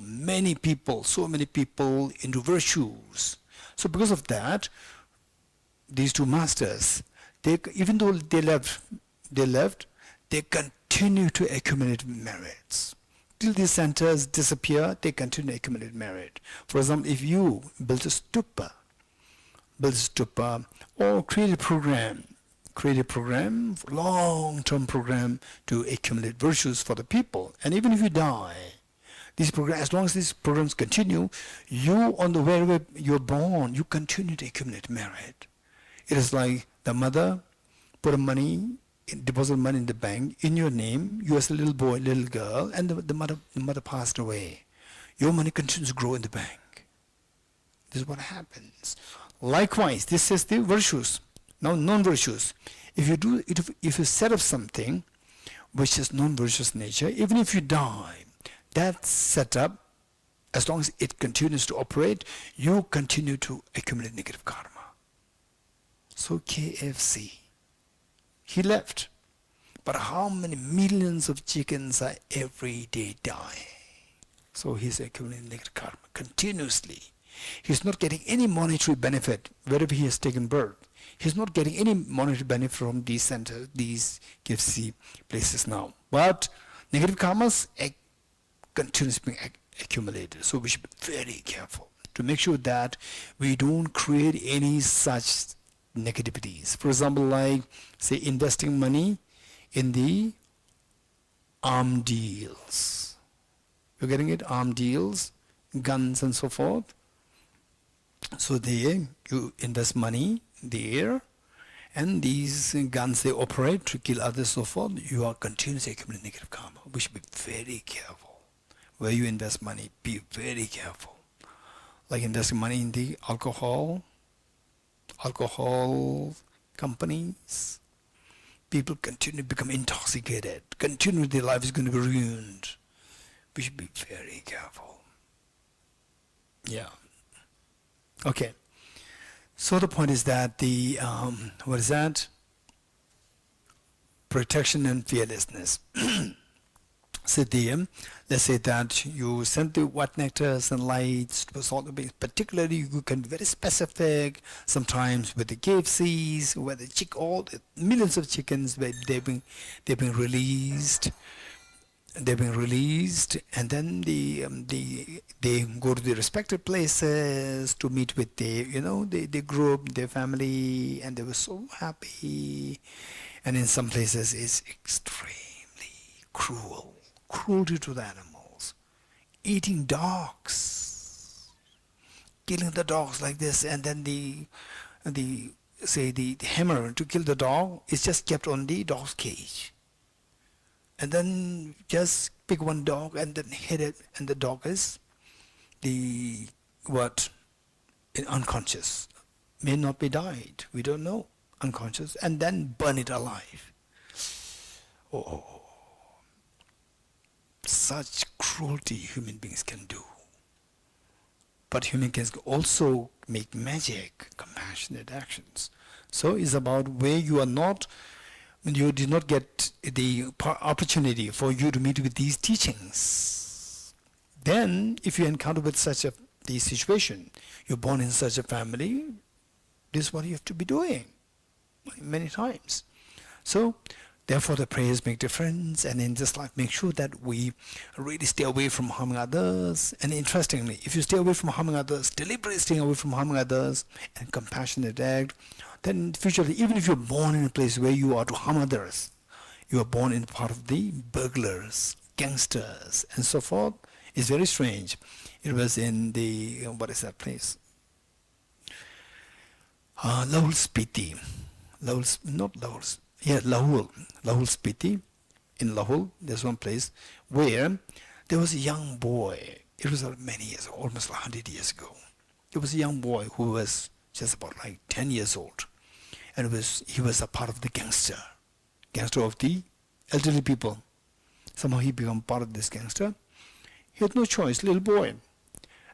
many people into virtues. So because of that, these two masters, even though they left, they continue to accumulate merits. Till these centers disappear, they continue to accumulate merit. For example, if you build a stupa, or create a program, long-term program to accumulate virtues for the people. And even if you die, as long as these programs continue, you, on the wherever you're born, you continue to accumulate merit. It is like the mother deposit money in the bank in your name, you as a little boy, little girl, and the mother passed away. Your money continues to grow in the bank. This is what happens. Likewise, this is the virtues. Now, non-virtues. If you set up something which is non-virtuous nature, even if you die, that setup, as long as it continues to operate, you continue to accumulate negative karma. So KFC, he left. But how many millions of chickens are every day dying? So he's accumulating negative karma continuously. He's not getting any monetary benefit wherever he has taken birth. He's not getting any monetary benefit from these centers, these KFC places now. But negative karmas continuously being accumulated. So we should be very careful to make sure that we don't create any such negativities. For example, like, say, investing money in the arm deals. You're getting it? Arm deals, guns and so forth. So there, you invest money there, and these guns, they operate to kill others, so forth. You are continuously accumulating negative karma. We should be very careful. Where you invest money, be very careful. Like investing money in the alcohol companies. People continue to become intoxicated. Their life is going to be ruined. We should be very careful. Yeah. Okay. So the point is that protection and fearlessness. So let's say that you send the white nectars and lights to all the beings. Particularly, you can be very specific. Sometimes with the KFCs, where all the millions of chickens, where they've been released. And then they go to the respective places to meet with the group, their family, and they were so happy. And in some places, it's extremely cruelty to the animals, eating dogs, killing the dogs like this, and then the hammer to kill the dog is just kept on the dog's cage. And then just pick one dog and then hit it, and the dog is unconscious. May not be died, we don't know, unconscious, and then burn it alive. Oh, such cruelty human beings can do. But human beings also make magic, compassionate actions. So it's about where you did not get the opportunity for you to meet with these teachings. Then, if you encounter with such the situation, you're born in such a family, this is what you have to be doing many times. So, therefore, the prayers make difference, and in this life, make sure that we really stay away from harming others. And interestingly, if you stay away from harming others, deliberately staying away from harming others, and compassionate act, then in the future, even if you're born in a place where you are to harm others, you are born in part of the burglars, gangsters, and so forth. It's very strange. It was in the, what is that place? Lahul Spiti. Lahul Spiti. In Lahul, there's one place where there was a young boy. It was many years, almost 100 years ago. There was a young boy who was just about like 10 years old. And he was a part of the gangster of the elderly people. Somehow he became part of this gangster. He had no choice, little boy.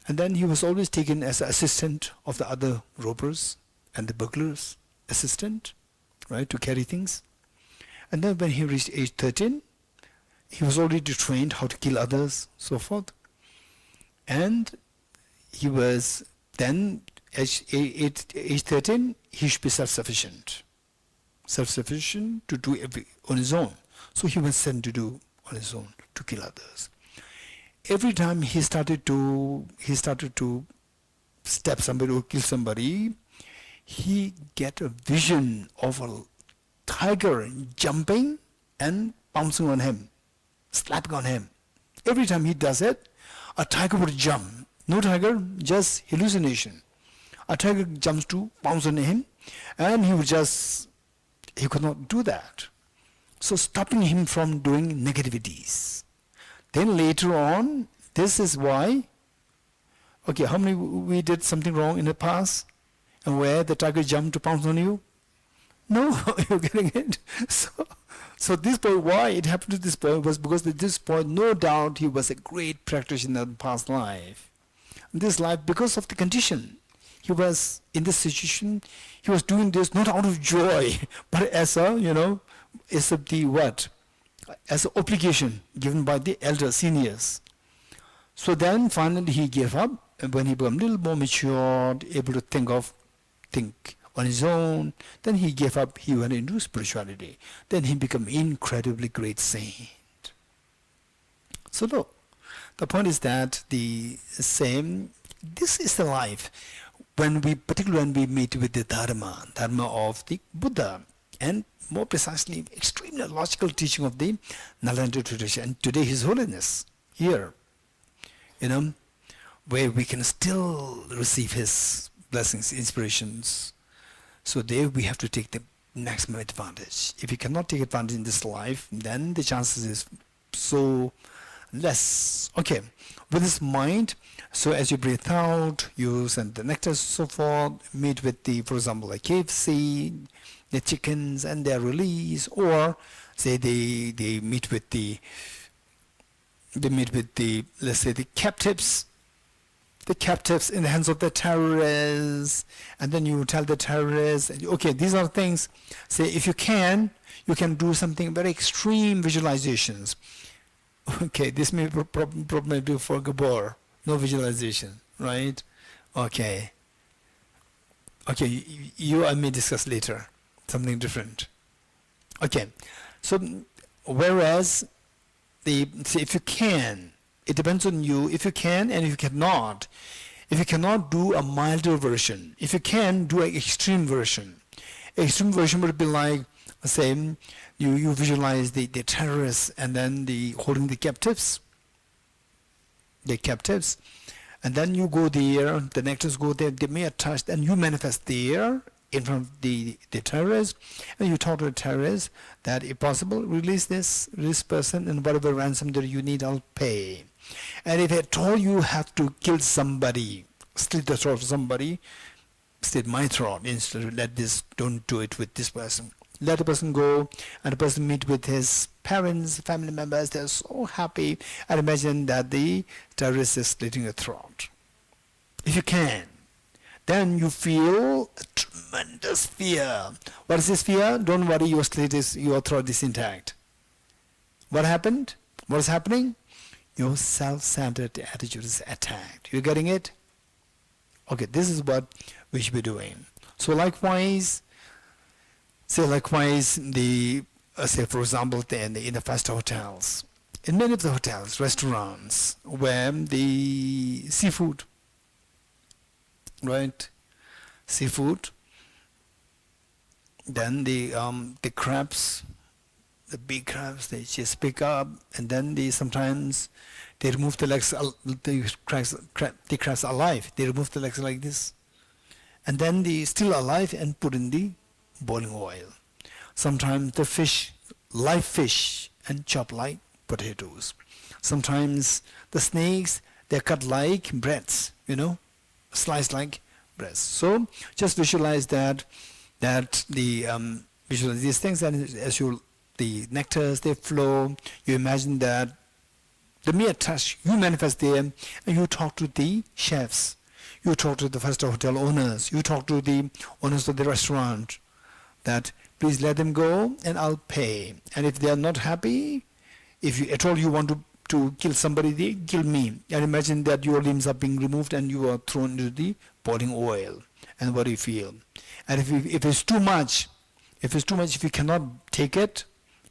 And then he was always taken as an assistant of the other robbers and the burglars, assistant, right, to carry things. And then when he reached age 13, he was already trained how to kill others, so forth. And he was then, age 13, he should be self-sufficient to do on his own. So he was sent to do on his own, to kill others. Every time he started to stab somebody or kill somebody, he get a vision of a tiger jumping and pouncing on him, slapping on him. Every time he does it, a tiger would jump. No tiger, just hallucination. A tiger jumps to pounce on him, and he could not do that. So stopping him from doing negativities. Then later on, this is why, okay, how many we did something wrong in the past, and where the tiger jumped to pounce on you? No, you're getting it? So this boy, why it happened to this boy was because this boy, no doubt, he was a great practitioner in past life. In this life, because of the condition, he was in this situation, he was doing this not out of joy, but as a, as an obligation given by the elder seniors. So then finally he gave up, and when he became a little more matured, able to think on his own, then he gave up, he went into spirituality. Then he became incredibly great saint. So look, the point is that this is the life particularly when we meet with the Dharma of the Buddha, and more precisely, extremely logical teaching of the Nalanda tradition. And today His Holiness here, where we can still receive his blessings, inspirations. So there we have to take the maximum advantage. If you cannot take advantage in this life, then the chances is so less. Okay, with this mind, so as you breathe out, you send the nectar, so forth, meet with for example, like KFC, the chickens, and they're released, or say they meet with the let's say the captives in the hands of the terrorists, and then you tell the terrorists, okay, these are things, say if you can do something very extreme visualizations. Okay, this may be probably do for Gabor, no visualization, right? Okay, you and me discuss later something different. Okay, so whereas say if you can, it depends on you. If you can, and if you cannot do a milder version. If you can, do an extreme version. Extreme version would be like, say, you visualize the terrorists and then holding the captives, and then you go there, the nectars go there, they may touch, and you manifest there in front of the terrorists, and you talk to the terrorists that if possible, release this person, and whatever ransom that you need, I'll pay. And if at all you have to kill somebody, slit the throat of somebody, slit my throat, instead of don't do it with this person. Let the person go, and the person meet with his parents, family members, they're so happy, and imagine that the terrorist is slitting your throat. If you can, then you feel a tremendous fear. What is this fear? Don't worry, your throat is intact. What happened? What is happening? Your self-centered attitude is attacked. You're getting it? Okay, this is what we should be doing. So likewise, say for example, in the fast hotels, in many of the hotels, restaurants, where the seafood, right? Seafood, then the crabs, the big crabs, they just pick up, and then sometimes they remove the legs, the crabs alive. They remove the legs like this, and then they still alive and put in the boiling oil. Sometimes the fish, live fish, and chop like potatoes. Sometimes the snakes, they're cut like breads, sliced like breads. So just visualize visualize these things, and as the nectars, they flow, you imagine that the mere touch, you manifest there, and you talk to the chefs, you talk to the five-star hotel owners, you talk to the owners of the restaurant, that please let them go and I'll pay. And if they are not happy, if you at all you want to kill somebody, they kill me. And imagine that your limbs are being removed and you are thrown into the boiling oil. And what do you feel? And if it's too much, if you cannot take it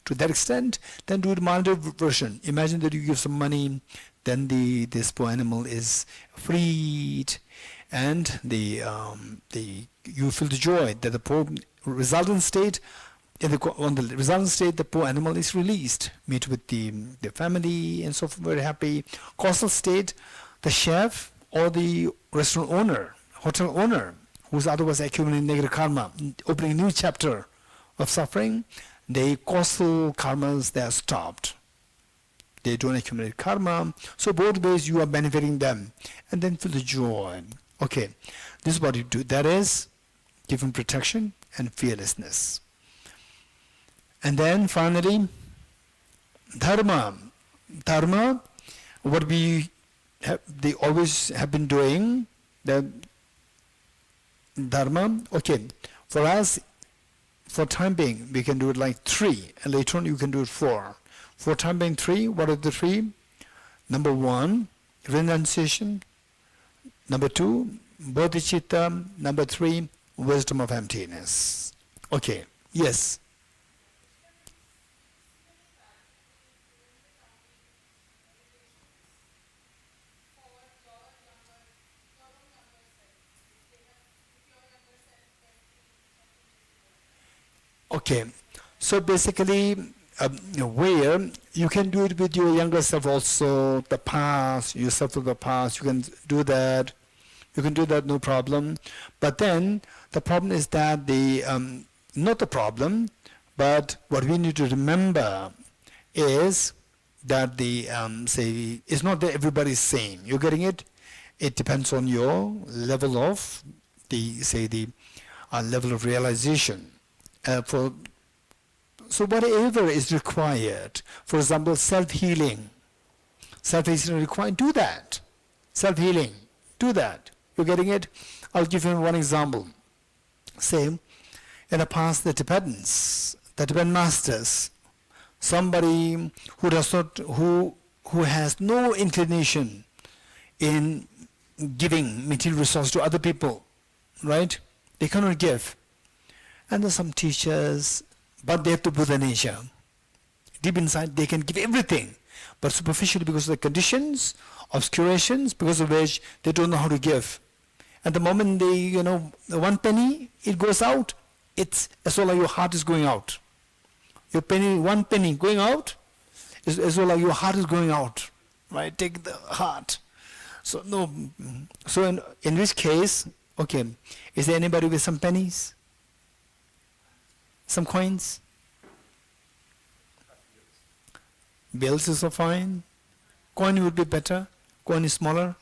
to that extent, then do the milder version. Imagine that you give some money, then this poor animal is freed, and you feel the joy that the poor resultant state. On the resultant state, the poor animal is released, meet with the family, and so forth, very happy. Causal state, the chef or the restaurant owner, hotel owner, who's otherwise accumulating negative karma, opening a new chapter of suffering, the causal karmas, they are stopped. They don't accumulate karma. So both ways you are benefiting them. And then feel the joy. Okay, this is what you do. That is given protection and fearlessness. And then finally, dharma. Dharma, what they always have been doing, the dharma, okay, for us, for time being, we can do it like 3, and later on you can do it 4. For time being 3, what are the 3? Number 1, renunciation. Number 2, bodhicitta. Number 3, wisdom of emptiness. Okay, yes. Okay, so basically, where you can do it with your younger self also, the past, yourself of the past, you can do that. You can do that, no problem. But then the problem is that not the problem, but what we need to remember is that it's not that everybody is same. You're getting it? It depends on your level of level of realization. So whatever is required, for example, self-healing required, do that. Self-healing, do that. You're getting it? I'll give you one example. Say, in the past, the Tibetan masters, somebody who has no inclination in giving material resources to other people, right? They cannot give. And there's some teachers, but they have to Buddha nature. Deep inside, they can give everything, but superficially, because of the conditions, obscurations, because of which they don't know how to give. And the moment they, one penny, it goes out, it's as well like your heart is going out. One penny going out, is as well like your heart is going out, right? Take the heart. So in which case, okay, is there anybody with some pennies? Some coins? Bills is so fine. Coin would be better. Coin is smaller.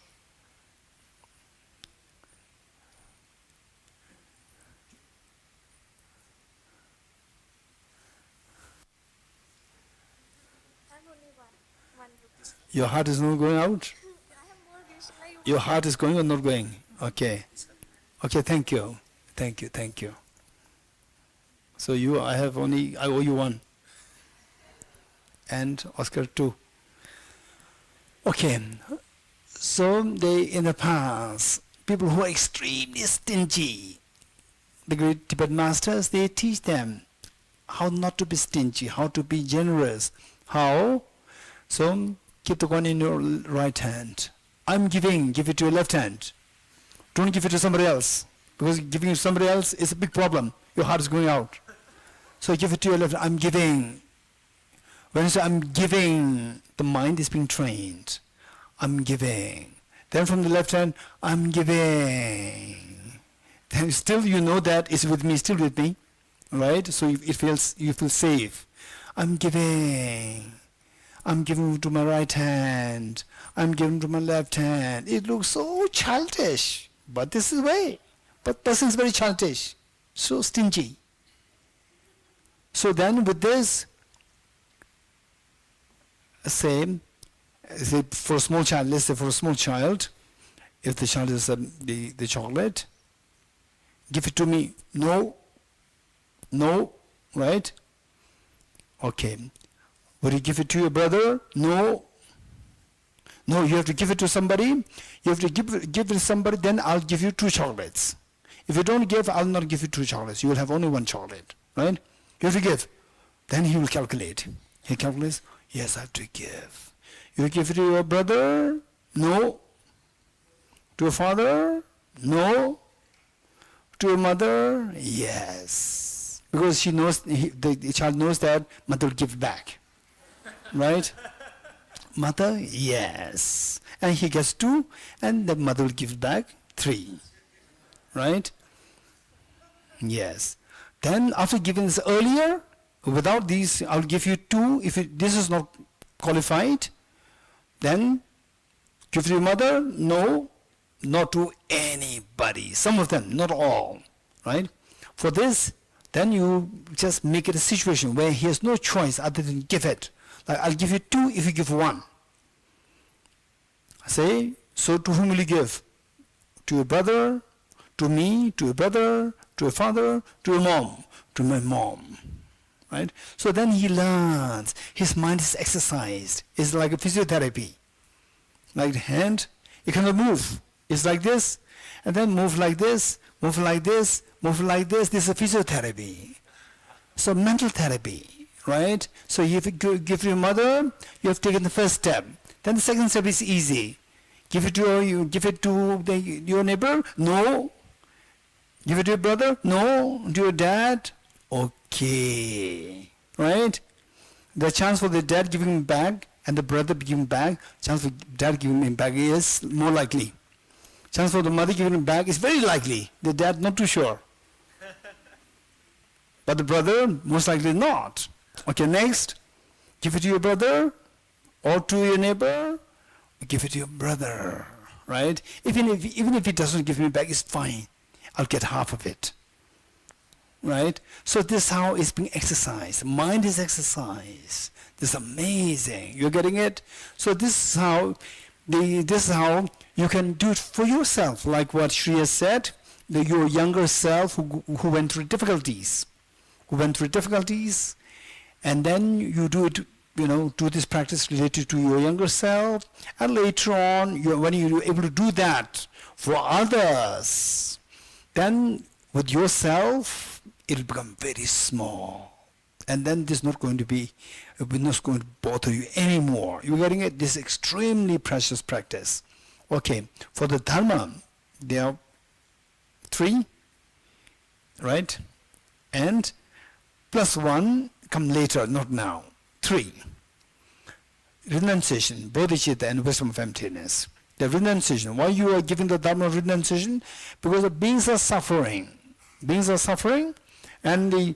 Your heart is not going out? Your heart is going or not going? Okay. Okay, thank you. Thank you. So I owe you 1. And Oscar 2. Okay. So in the past, people who are extremely stingy, the great Tibetan masters, they teach them how not to be stingy, how to be generous. How? So keep the coin in your right hand. I'm giving, give it to your left hand. Don't give it to somebody else, because giving it to somebody else is a big problem. Your heart is going out. So give it to your left. I'm giving. When you say I'm giving, the mind is being trained. I'm giving. Then from the left hand, I'm giving. Then still you know that it's with me, still with me, right? So it feels, you feel safe. I'm giving. I'm giving to my right hand. I'm giving to my left hand. It looks so childish, but this is the way. But person is very childish, so stingy. So then with this, say for a small child, let's say for a small child, if the child is the chocolate, give it to me. No, right? Okay. Would you give it to your brother? No, you have to give it to somebody. You have to give it to somebody, then I'll give you 2 chocolates. If you don't give, I'll not give you 2 chocolates. You will have only 1 chocolate, right? You have to give. Then he will calculate. He calculates, yes, I have to give. You give it to your brother? No. To your father? No. To your mother? Yes. Because she knows, the child knows that mother will give back. Right? Mother? Yes. And he gets 2, and the mother will give back 3. Right? Yes. Then after giving this earlier, without these, I'll give you 2. If this is not qualified, then give to your mother? No, not to anybody. Some of them, not all. Right? For this, then you just make it a situation where he has no choice other than give it. Like, I'll give you 2 if you give 1. Say, so to whom will you give? To your brother, to me, to your brother, to your father, to your mom, to my mom. Right? So then he learns. His mind is exercised. It's like a physiotherapy. Like the hand, it cannot move. It's like this, and then move like this, move like this, move like this. This is a physiotherapy. So mental therapy, right? So if you give your mother, you have taken the first step. Then the second step is easy. Give it to your neighbor? No. Give it to your brother? No. To your dad? Okay. Right? The chance for the dad giving him back and the brother giving back, chance for dad giving him back is more likely. Chance for the mother giving him back is very likely. The dad not too sure. But the brother most likely not. Okay, next. Give it to your brother or to your neighbor. Give it to your brother. Right? Even if he doesn't give me back, it's fine. I'll get half of it. Right? So this is how it's being exercised. Mind is exercised. This is amazing. You're getting it? So this is how you can do it for yourself. Like what Shri has said, your younger self who went through difficulties. And then you do it, do this practice related to your younger self. And later on, when you're able to do that for others, then with yourself, it will become very small. And then this is not going to bother you anymore. You're getting it? This is extremely precious practice. Okay, for the Dharma, there are 3, right? And plus 1 come later, not now. 3. Renunciation, bodhicitta, and wisdom of emptiness. The renunciation. Why you are giving the Dharma of renunciation? Because the beings are suffering. And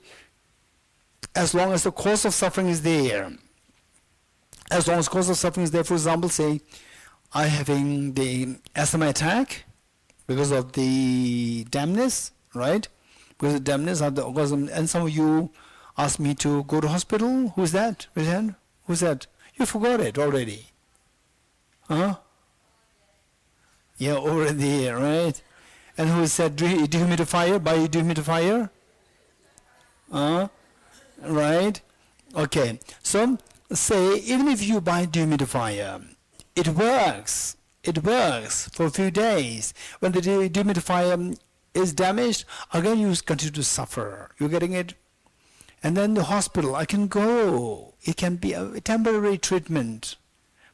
as long as the cause of suffering is there, for example, say, I'm having the asthma attack because of the dampness, right? Because of the dampness, and some of you asked me to go to hospital. Who's that? Raise your hand. Who's that? You forgot it already. Huh? Yeah, over there, right? And who said dehumidifier? Buy a dehumidifier? Right? Okay. So say even if you buy dehumidifier, it works for a few days. When the dehumidifier is damaged, again you continue to suffer. You're getting it? And then the hospital, I can go. It can be a temporary treatment.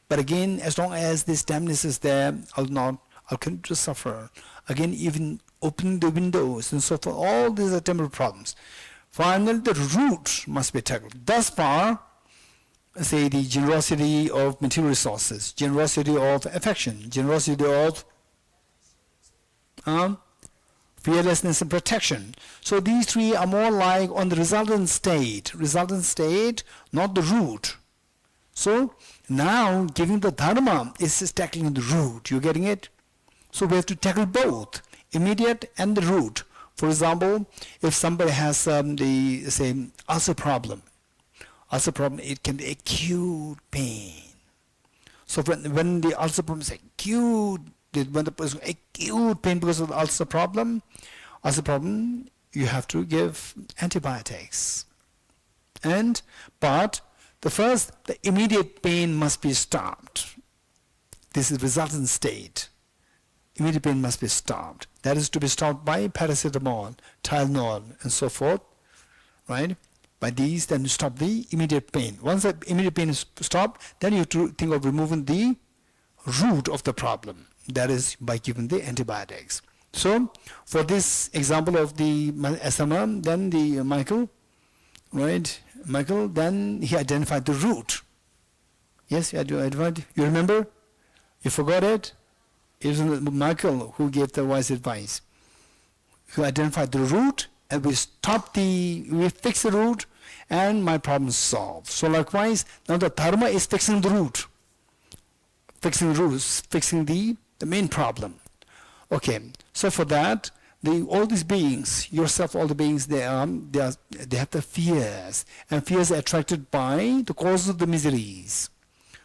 But again, as long as this dampness is there, I'll continue to suffer. Again, even opening the windows and so forth, all these are temporary problems. Finally, the root must be tackled. Thus far, say the generosity of material resources, generosity of affection, generosity of fearlessness and protection. So these three are more like on the resultant state, not the root. So now giving the dharma is tackling the root. You're getting it? So we have to tackle both, immediate and the root. For example, if somebody has the say ulcer problem, it can be acute pain. So when the ulcer problem is acute, when the person acute pain because of the ulcer problem, you have to give antibiotics. But the immediate pain must be stopped. This is resultant state. Immediate pain must be stopped. That is to be stopped by paracetamol, Tylenol, and so forth, right? By these, then you stop the immediate pain. Once the immediate pain is stopped, then you have to think of removing the root of the problem. That is by giving the antibiotics. So, for this example of the SMA, then the Michael, then he identified the root. Yes, he identified. You remember? You forgot it? It was Michael who gave the wise advice. He identified the root, and we fix the root, and my problem is solved. So likewise, now the dharma is fixing the root. Fixing the main problem. Okay, so for that, all these beings, yourself, all the beings, they have the fears, and fears are attracted by the cause of the miseries.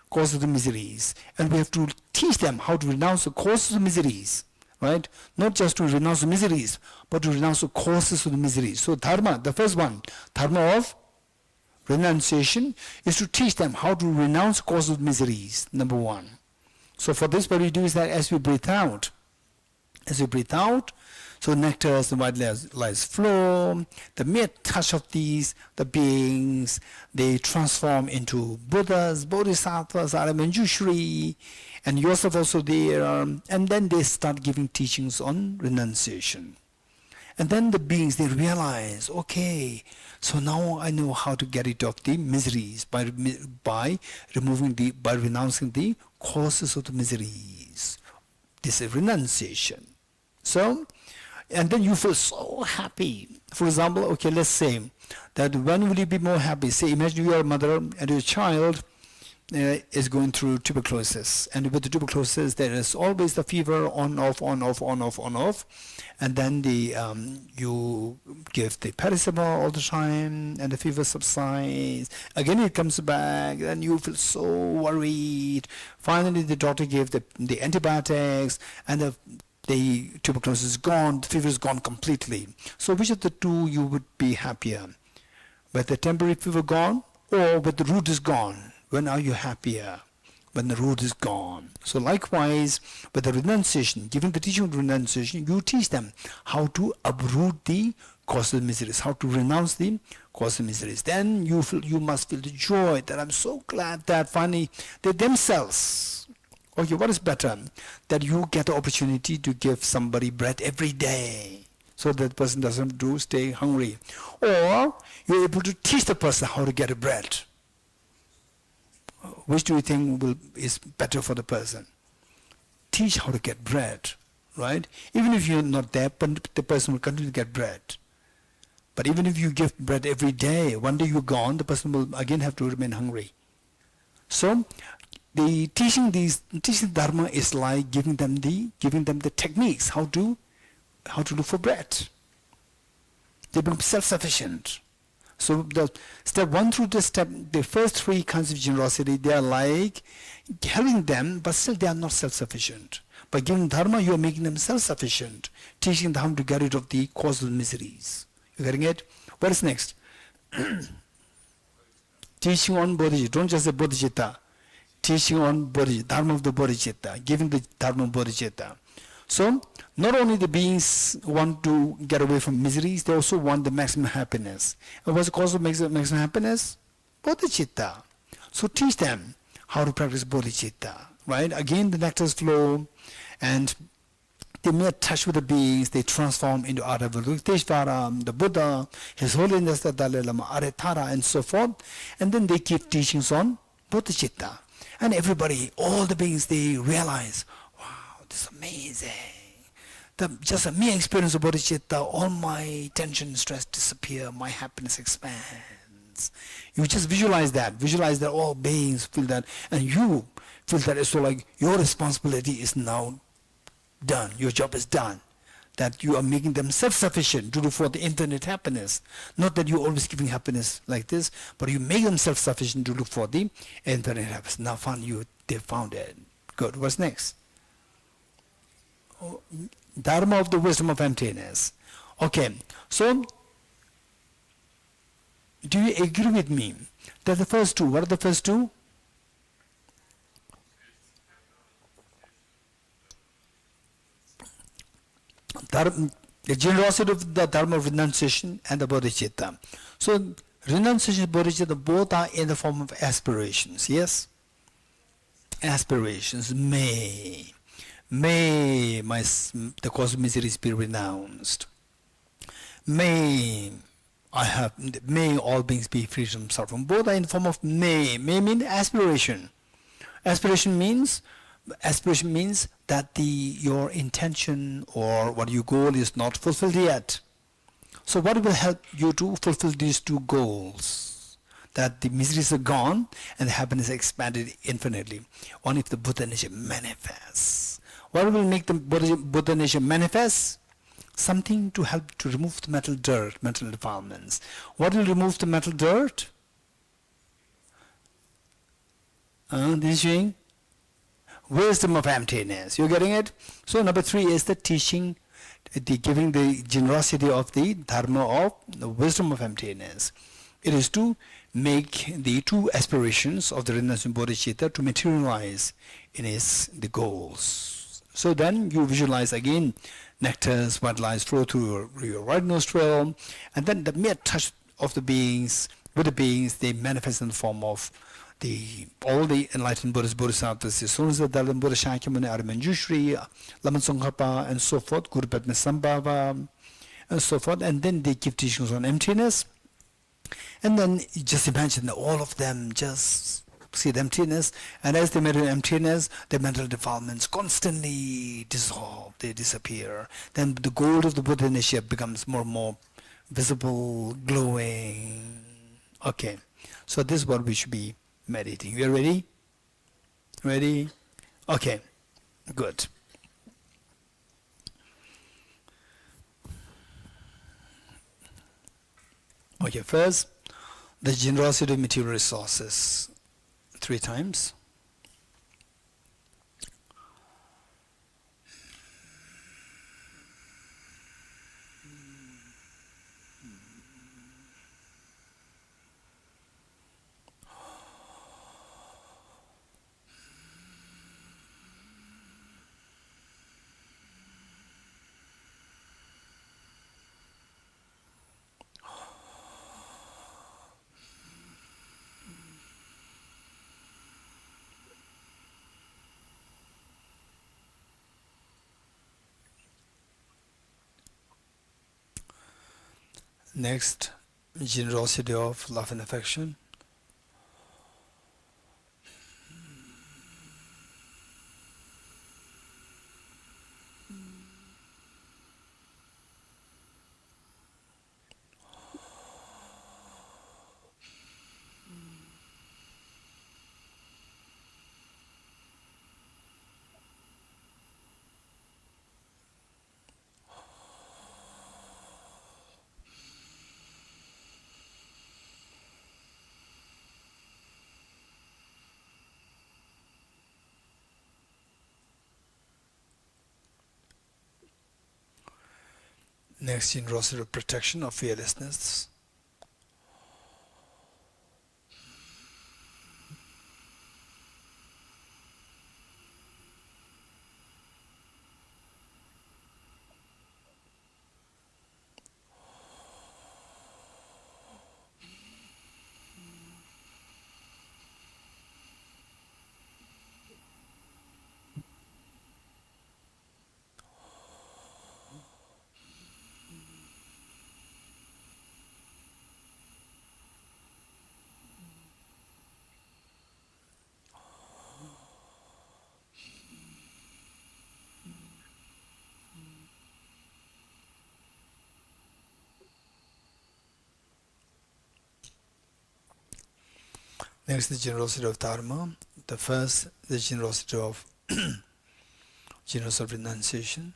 And we have to teach them how to renounce the causes of miseries, right? Not just to renounce the miseries, but to renounce the causes of the miseries. So dharma, the first one, dharma of renunciation, is to teach them how to renounce the causes of miseries, number one. So for this, what we do is that as we breathe out, so nectars, the white lights flow, the mere touch of the beings, they transform into Buddhas, Bodhisattvas, Manjushri, and yourself also there, and then they start giving teachings on renunciation. And then the beings, they realize, okay, so now I know how to get rid of the miseries by renouncing the causes of the miseries. This is renunciation. So, and then you feel so happy. For example, okay, let's say that when will you be more happy? Say, imagine you are a mother and your child is going through tuberculosis, and with the tuberculosis there is always the fever on off, and then you give the paracetamol all the time, and the fever subsides. Again it comes back, and you feel so worried. Finally the doctor gave the antibiotics, and the tuberculosis is gone, the fever is gone completely. So which of the two you would be happier? With the temporary fever gone, or with the root is gone? When are you happier? When the root is gone. So likewise, with the renunciation, giving the teaching of renunciation, you teach them how to uproot the cause of miseries, how to renounce the cause of miseries. Then you must feel the joy that I'm so glad that finally they themselves. Okay, what is better? That you get the opportunity to give somebody bread every day, so that person doesn't stay hungry. Or you're able to teach the person how to get a bread. Which do you think is better for the person? Teach how to get bread, right? Even if you're not there, but the person will continue to get bread. But even if you give bread every day, one day you're gone, the person will again have to remain hungry. So the teaching dharma is like giving them the techniques how to look for bread. They become self-sufficient. So the step 1 through the first 3 kinds of generosity, they are like helping them, but still they are not self-sufficient. By giving dharma, you are making them self-sufficient, teaching them how to get rid of the cause of miseries. You getting it? What is next? Teaching on bodhicitta. Don't just say bodhicitta. Teaching on bodhicitta, dharma of the bodhicitta, giving the dharma of bodhicitta. So, not only the beings want to get away from miseries, they also want the maximum happiness. And what's the cause of maximum happiness? Bodhicitta. So teach them how to practice bodhicitta, right? Again, the nectars flow, and the mere touch with the beings, they transform into Avalokiteshvara, the Buddha, His Holiness the Dalai Lama, Aretara, and so forth. And then they give teachings on Bodhicitta. And everybody, all the beings, they realize, wow, this is amazing. Just a mere experience of bodhicitta, all my tension and stress disappear, my happiness expands. You just visualize that all beings feel that, and you feel that it's so like your responsibility is now done, your job is done. That you are making them self-sufficient to do for the infinite happiness. Not that you're always giving happiness like this, but you make them self-sufficient to look for the infinite happiness. Now they found it. Good, what's next? Dharma of the wisdom of emptiness. Okay, so do you agree with me that the first two, what are the first two? The generosity of the Dharma of renunciation and the bodhicitta. So renunciation and bodhicitta both are in the form of aspirations, yes? Aspirations. May the cause of misery be renounced. May all beings be free from suffering. Both are in the form of may. May means aspiration. Aspiration means that your intention or what your goal is not fulfilled yet. So what will help you to fulfill these two goals? That the miseries are gone and the happiness expanded infinitely. Only if the Buddha nature manifests. What will make the Buddha nature manifest? Something to help to remove the mental dirt, mental defilements. What will remove the mental dirt? This is wisdom of emptiness. You're getting it? So number 3 is the teaching, giving the generosity of the dharma of the wisdom of emptiness. It is to make the two aspirations of the renunciation bodhicitta to materialize in the goals. So then you visualize again nectars, white lights flow through your right nostril, and then the mere touch of the beings, with the beings, they manifest in the form of all the enlightened Buddhas, Bodhisattvas, the sons of the Dalai Buddha, Shakyamuni, Aramanjushri, Lama Tsongkhapa, and so forth, Guru Padma Sambhava, and so forth, and then they give teachings on emptiness. And then you just imagine that all of them just see the emptiness, and as they meditate emptiness, their mental defilements constantly dissolve, they disappear. Then the gold of the Buddha initiate becomes more and more visible, glowing. Okay, so this is what we should be meditating. We are ready? Ready? Okay, good. Okay, first, the generosity of material resources. 3 times. Next, generosity of love and affection. Next, generosity of protection or fearlessness. Next, the generosity of Dharma. The first, the generosity of renunciation.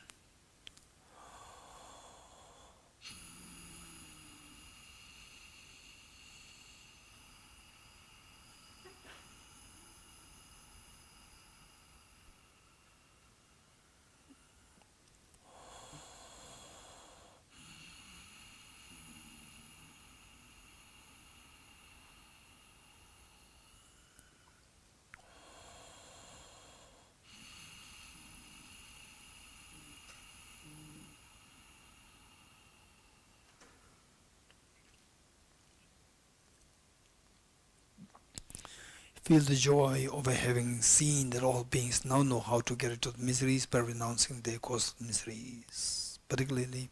Feel the joy of having seen that all beings now know how to get rid of miseries by renouncing their cause of miseries, particularly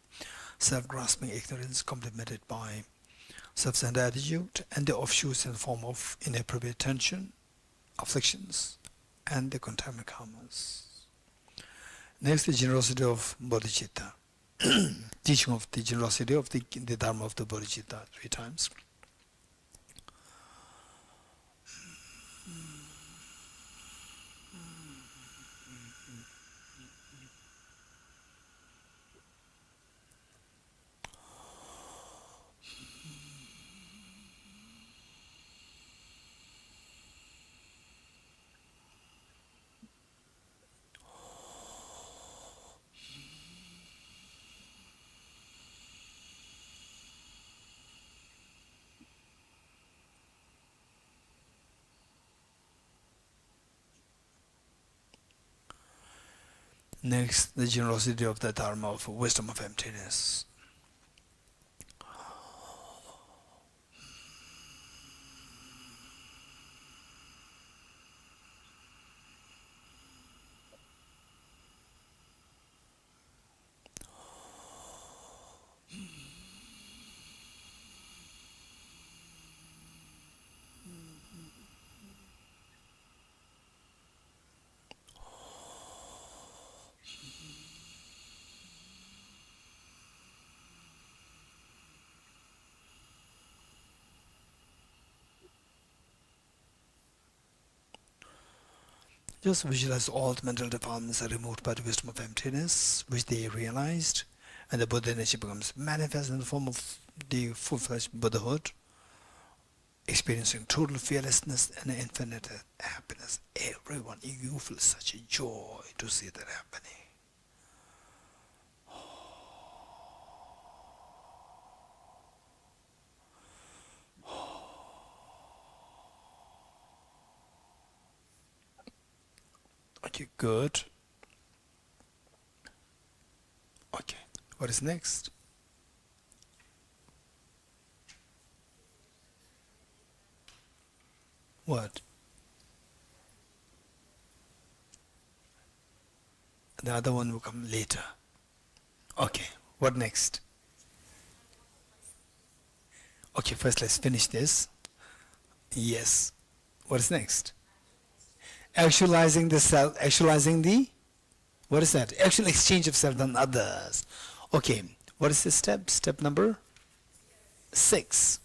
self-grasping ignorance complemented by self-centered attitude and the offshoots in the form of inappropriate tension, afflictions, and the contaminant karmas. Next, the generosity of Bodhisattva. Teaching of the generosity of the Dharma of the Bodhisattva 3 times. Next, the generosity of the Dharma of wisdom of emptiness. Just visualize all the mental defilements are removed by the wisdom of emptiness, which they realized, and the Buddha energy becomes manifest in the form of the full-fledged Buddhahood, experiencing total fearlessness and infinite happiness. Everyone, you feel such a joy to see that happening. Okay, good. Okay, what is next? What? The other one will come later. Okay, what next? Okay, first let's finish this. Yes. What is next? Actualizing the self, actualizing the, what is that? Actual exchange of self and others. Okay, what is this step? Step number 6.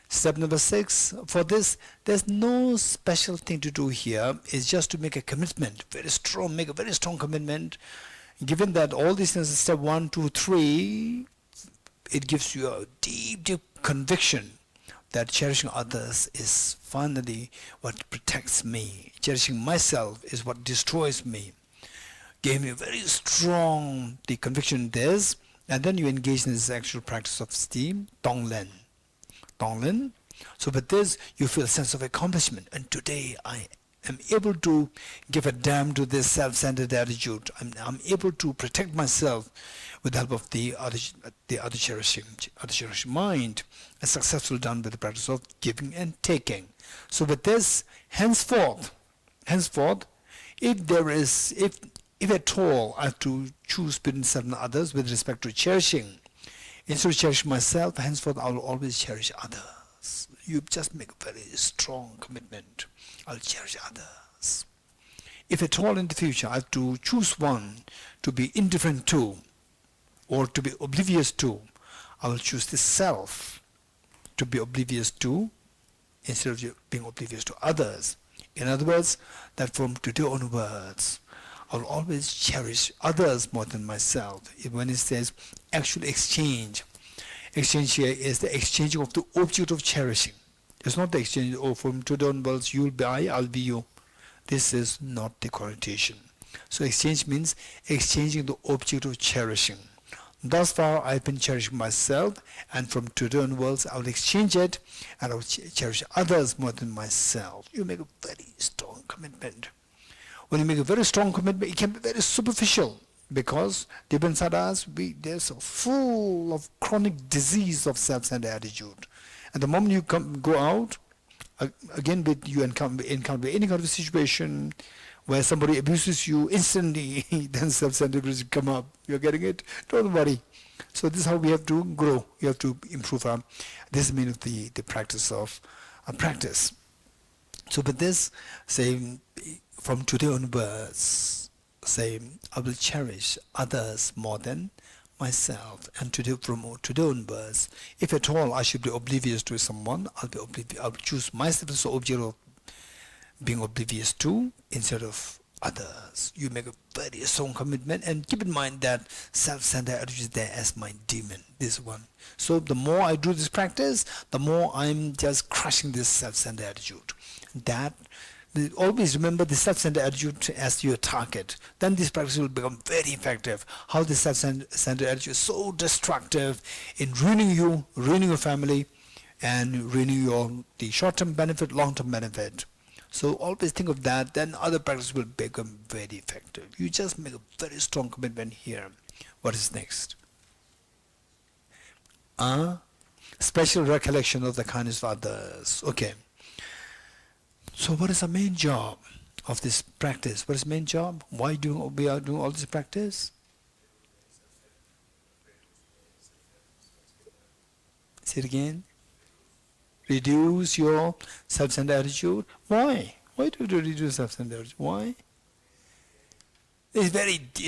Step number 6, for this, there's no special thing to do here. It's just to make a commitment, very strong, make a very strong commitment. Given that all these things, step 1, 2, 3, it gives you a deep, deep conviction that cherishing others is finally what protects me. Cherishing myself is what destroys me. Gave me a very strong the conviction this, and then you engage in this actual practice of steam, Tonglen. Tonglen. So with this, you feel a sense of accomplishment, and today I am able to give a damn to this self-centered attitude. I'm able to protect myself with the help of the other cherishing mind, and successfully done with the practice of giving and taking. So with this, henceforth, if at all I have to choose between self and others with respect to cherishing, instead of cherishing myself, henceforth I will always cherish others. You just make a very strong commitment. I'll cherish others. If at all in the future I have to choose one to be indifferent to, or to be oblivious to, I will choose the self to be oblivious to, instead of being oblivious to others. In other words, that from today onwards, I'll always cherish others more than myself. When it says actual exchange, exchange here is the exchanging of the object of cherishing. It's not the exchange, oh, from today onwards you'll be I, I'll be you. This is not the connotation. So exchange means exchanging the object of cherishing. Thus far I've been cherishing myself, and from today onwards I will exchange it, and I will cherish others more than myself. You make a very strong commitment. When you make a very strong commitment, it can be very superficial, because deep inside us, they're so full of chronic disease of self-centered attitude. And the moment you go out, again you encounter any kind of situation where somebody abuses you, instantly then self-centered will come up. You're getting it? Don't worry. So this is how we have to grow. You have to improve our, this is meaning of the practice of practice. So with this, say, from today onwards, say, I will cherish others more than myself. And from today onwards, if at all I should be oblivious to someone, I'll choose myself as the object of being oblivious to instead of others. You make a very strong commitment, and keep in mind that self-centered attitude is there as my demon, this one. So the more I do this practice, the more I'm just crushing this self-centered attitude. Always remember the self-centered attitude as your target. Then this practice will become very effective. How the self-centered attitude is so destructive in ruining you, ruining your family, and ruining the short-term benefit, long-term benefit. So always think of that, then other practices will become very effective. You just make a very strong commitment here. What is next? Special recollection of the kindness of others. Okay. So what is the main job of this practice? What is the main job? Why we are doing all this practice? Say it again. Reduce your self-centered attitude. Why? Why do you reduce self-centered attitude? Why? It's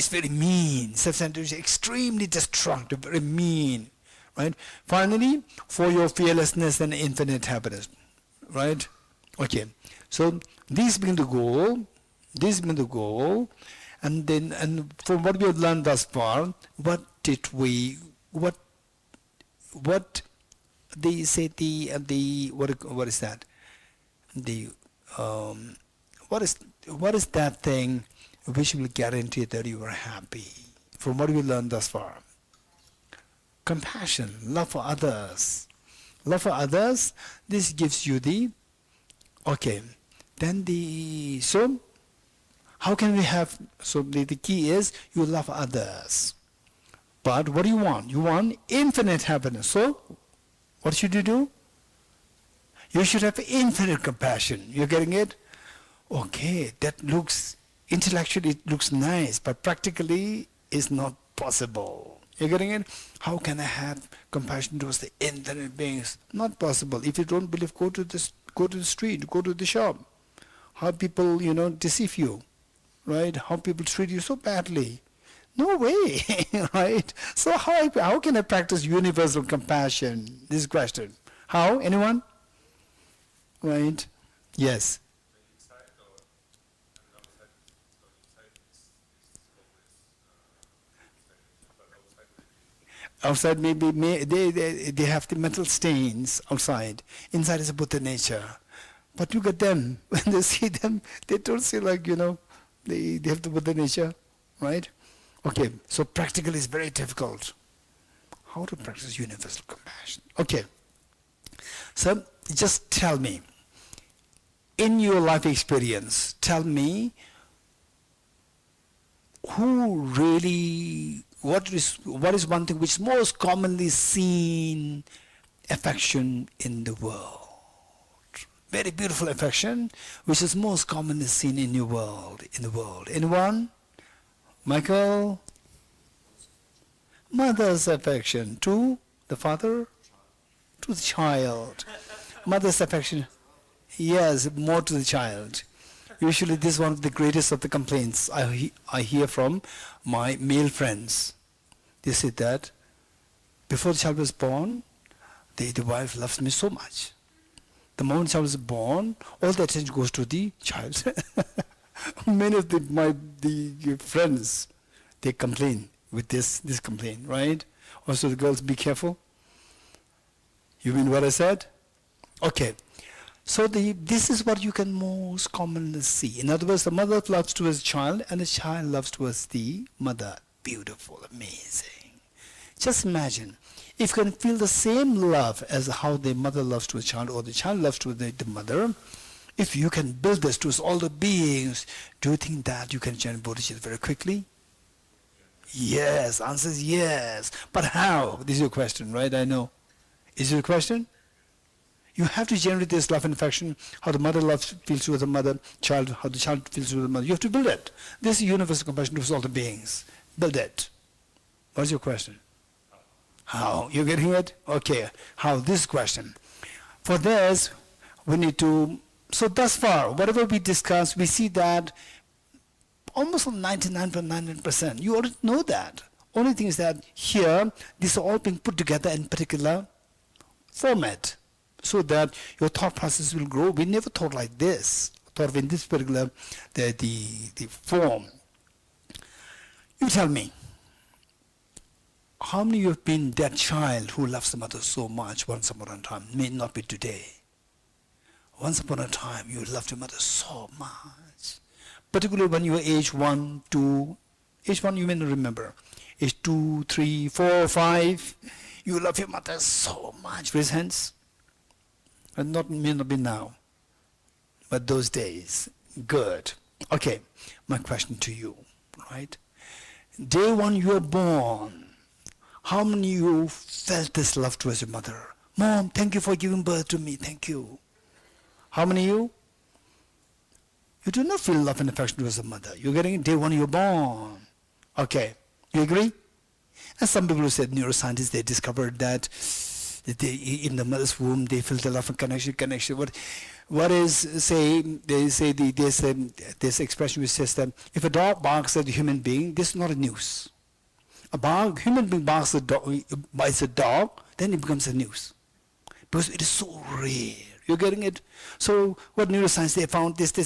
very mean. Self-centered is extremely destructive, very mean. Right? Finally, for your fearlessness and infinite happiness. Right? Okay. So this being the goal, and from what we have learned thus far, what they say what is that? What is that thing which will guarantee that you are happy? From what we learned thus far, compassion, love for others. Love for others. This gives you the okay. Then so how can we have? So the key is you love others. But what do you want? You want infinite happiness. So what should you do? You should have infinite compassion. You're getting it? Okay, that looks, intellectually it looks nice, but practically it's not possible. You're getting it? How can I have compassion towards the infinite beings? Not possible. If you don't believe, go to the street, go to the shop. How people, deceive you, right? How people treat you so badly. No way, right? So how can I practice universal compassion? This question. How? Anyone? Right? Yes. Outside maybe they have the mental stains outside. Inside is a Buddha nature. But look at them. When they see them, they don't see like, they have the Buddha nature, right? Okay, so practically it's very difficult. How to practice universal compassion? Okay, so just tell me, in your life experience, tell me what is one thing which is most commonly seen affection in the world? Very beautiful affection, which is most commonly seen in the world. Anyone? Michael? Mother's affection to the father, to the child. Mother's affection, yes, more to the child. Usually this is one of the greatest of the complaints I hear from my male friends. They say that before the child was born, the wife loves me so much. The moment child is born, all the attention goes to the child. Many of the friends, they complain with this complaint, right? Also the girls, be careful. You mean what I said? Okay. So this is what you can most commonly see. In other words, the mother loves towards the child and the child loves towards the mother. Beautiful, amazing. Just imagine, if you can feel the same love as how the mother loves to a child or the child loves to the mother, if you can build this towards all the beings, do you think that you can generate bodhicitta very quickly? Yes, answer is yes. But how? This is your question, right? I know. Is it a question? You have to generate this love and affection, how the mother feels towards the mother, child, how the child feels towards the mother. You have to build it. This is universal compassion towards all the beings. Build it. What's your question? How? You getting it? Okay. How? This question. For this, we need to, so thus far, whatever we discuss, we see that almost 99.99%. You already know that. Only thing is that here, these are all being put together in particular format, so that your thought process will grow. We never thought like this. Thought of in this particular the form. You tell me, how many of you have been that child who loves the mother so much once upon a time? May not be today. Once upon a time, you loved your mother so much. Particularly when you were age 1, 2, age 1 you may not remember. Age 2, 3, 4, 5, you love your mother so much. Raise hands. May not be now, but those days. Good. Okay, my question to you, right? Day 1 you were born. How many of you felt this love towards your mother? Mom, thank you for giving birth to me. Thank you. How many of you? You do not feel love and affection towards the mother. You're getting it day 1 you're born. Okay, you agree? And some people who said neuroscientists, they discovered that in the mother's womb they feel the love and connection. What is, say, they say this expression which says that if a dog barks at a human being, this is not a news. Human being barks at a dog, then it becomes a news. Because it is so rare. You're getting it? So what neuroscience they found this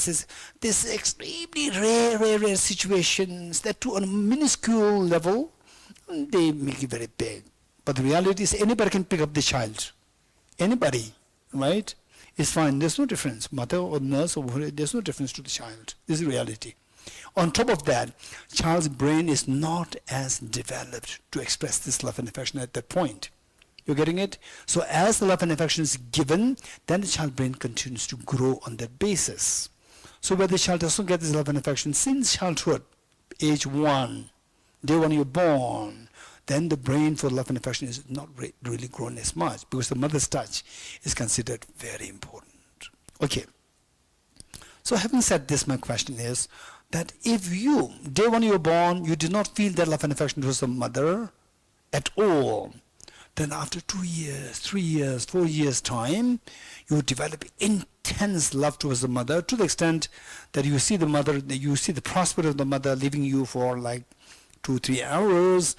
extremely rare situations that to a minuscule level they make it very big. But the reality is anybody can pick up the child. Anybody, right? It's fine. There's no difference. Mother or nurse or whatever, there's no difference to the child. This is reality. On top of that, child's brain is not as developed to express this love and affection at that point. You're getting it? So as the love and affection is given, then the child brain continues to grow on that basis. So where the child doesn't get this love and affection since childhood, age 1, day 1 you're born, then the brain for love and affection is not really grown as much because the mother's touch is considered very important. Okay. So having said this, my question is that if you, day 1 you're born, you did not feel that love and affection towards the mother at all, then after 2 years, 3 years, 4 years time, you develop intense love towards the mother to the extent that you see the mother, you see the prospect of the mother leaving you for like 2-3 hours.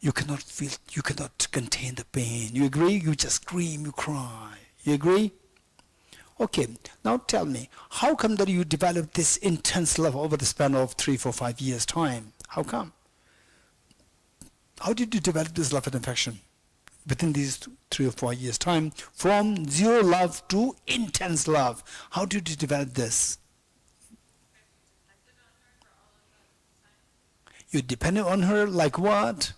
You cannot feel, you cannot contain the pain. You agree? You just scream, you cry. You agree? Okay, now tell me, how come that you develop this intense love over the span of 3, 4, 5 years time? How come? How did you develop this love and affection within these 3 or 4 years time, from zero love to intense love? How did you develop this? You depended on her like what?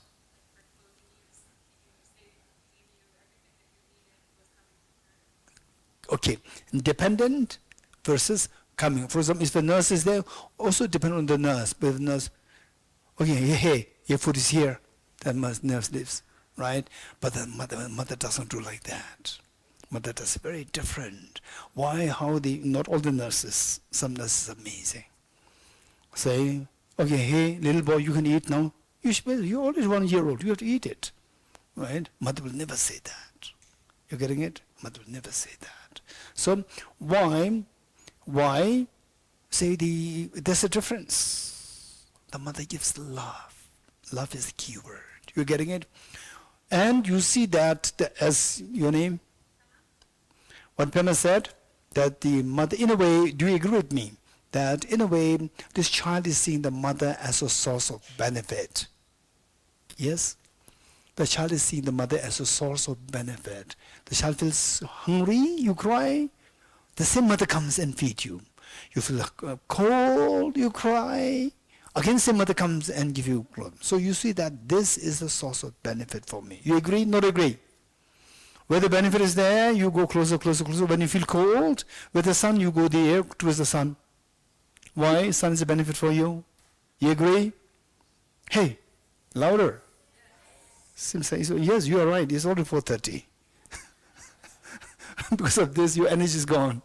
Okay, dependent versus coming. For example, if the nurse is there, also depend on the nurse. But the nurse, okay, hey, your food is here. That nurse lives, right? But the mother doesn't do like that. Mother does very different. Why? How? Not all the nurses. Some nurses are amazing. Say, okay, hey, little boy, you can eat now. You're already 1 year old. You have to eat it, right? Mother will never say that. You're getting it? Mother will never say that. So why say there's a difference. The mother gives love. Love is the key word. You're getting it? And you see that as your name? What Pema said, that the mother, in a way, do you agree with me? That in a way, this child is seeing the mother as a source of benefit. Yes? The child is seeing the mother as a source of benefit. The child feels hungry, you cry. The same mother comes and feeds you. You feel cold, you cry. Again, same mother comes and give you clothes. So you see that this is the source of benefit for me. You agree? Not agree? Where the benefit is there, you go closer, closer, closer. When you feel cold, with the sun, you go there towards the sun. Why? Sun is a benefit for you. You agree? Hey, louder. Seems like, yes, you are right. It's already 4:30. Because of this, your energy is gone.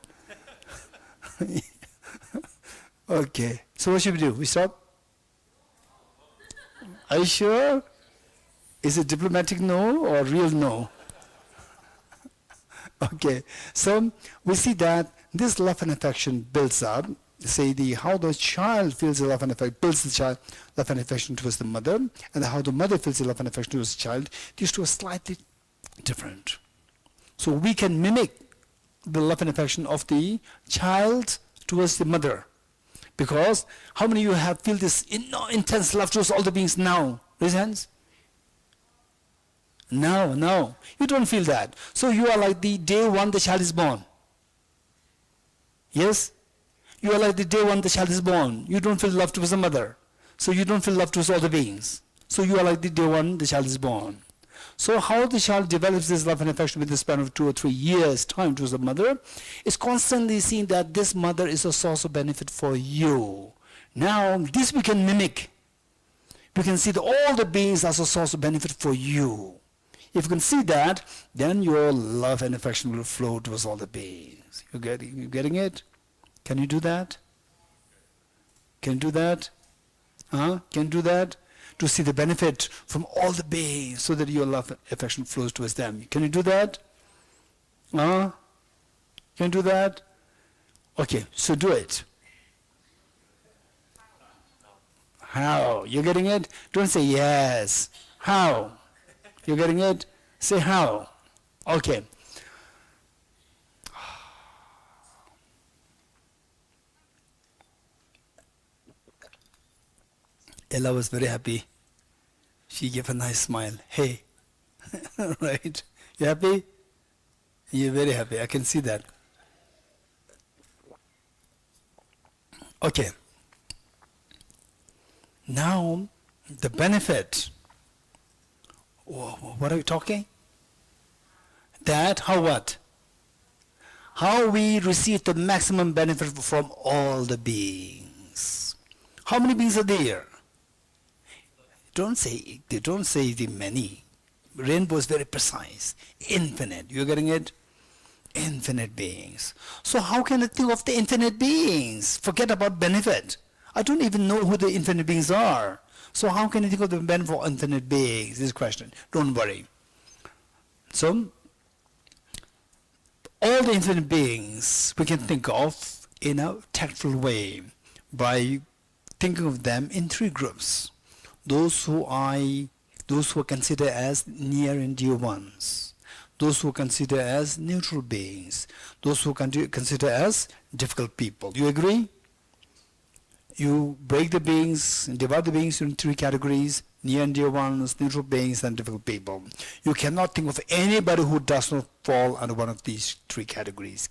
Okay. So what should we do? We stop? Are you sure? Is it diplomatic no or real no? Okay. So we see that this love and affection builds up. Say how the child feels the love and affection builds the child love and affection towards the mother, and how the mother feels the love and affection towards the child. These two are slightly different. So we can mimic the love and affection of the child towards the mother. Because how many of you have feel this intense love towards all the beings now? Raise hands. No. You don't feel that. So you are like the day one the child is born. Yes? You are like the day one the child is born. You don't feel love towards the mother. So you don't feel love towards all the beings. So you are like the day one the child is born. So how the child develops this love and affection within the span of 2 or 3 years' time towards the mother is constantly seeing that this mother is a source of benefit for you. Now, this we can mimic. We can see that all the beings are a source of benefit for you. If you can see that, then your love and affection will flow towards all the beings. You getting it? Can you do that? Can you do that? Can you do that? To see the benefit from all the beings so that your love and affection flows towards them. Can you do that? Can you do that? Okay, so do it. How? You're getting it? Don't say yes. How? You're getting it? Say how. Okay. Ella was very happy. She gave a nice smile. Hey. Right? You happy? You're very happy. I can see that. Okay. Now, the benefit. What are we talking? That, how what? How we receive the maximum benefit from all the beings. How many beings are there? Don't say the many. Rainbow is very precise. Infinite. You're getting it? Infinite beings. So how can I think of the infinite beings? Forget about benefit. I don't even know who the infinite beings are. So how can I think of the benefit of infinite beings? This question. Don't worry. So all the infinite beings we can think of in a tactful way by thinking of them in 3 groups. Those who are considered as near and dear ones, those who are considered as neutral beings, those who consider as difficult people. You agree? You break the beings, divide the beings into 3 categories: near and dear ones, neutral beings, and difficult people. You cannot think of anybody who does not fall under one of these 3 categories.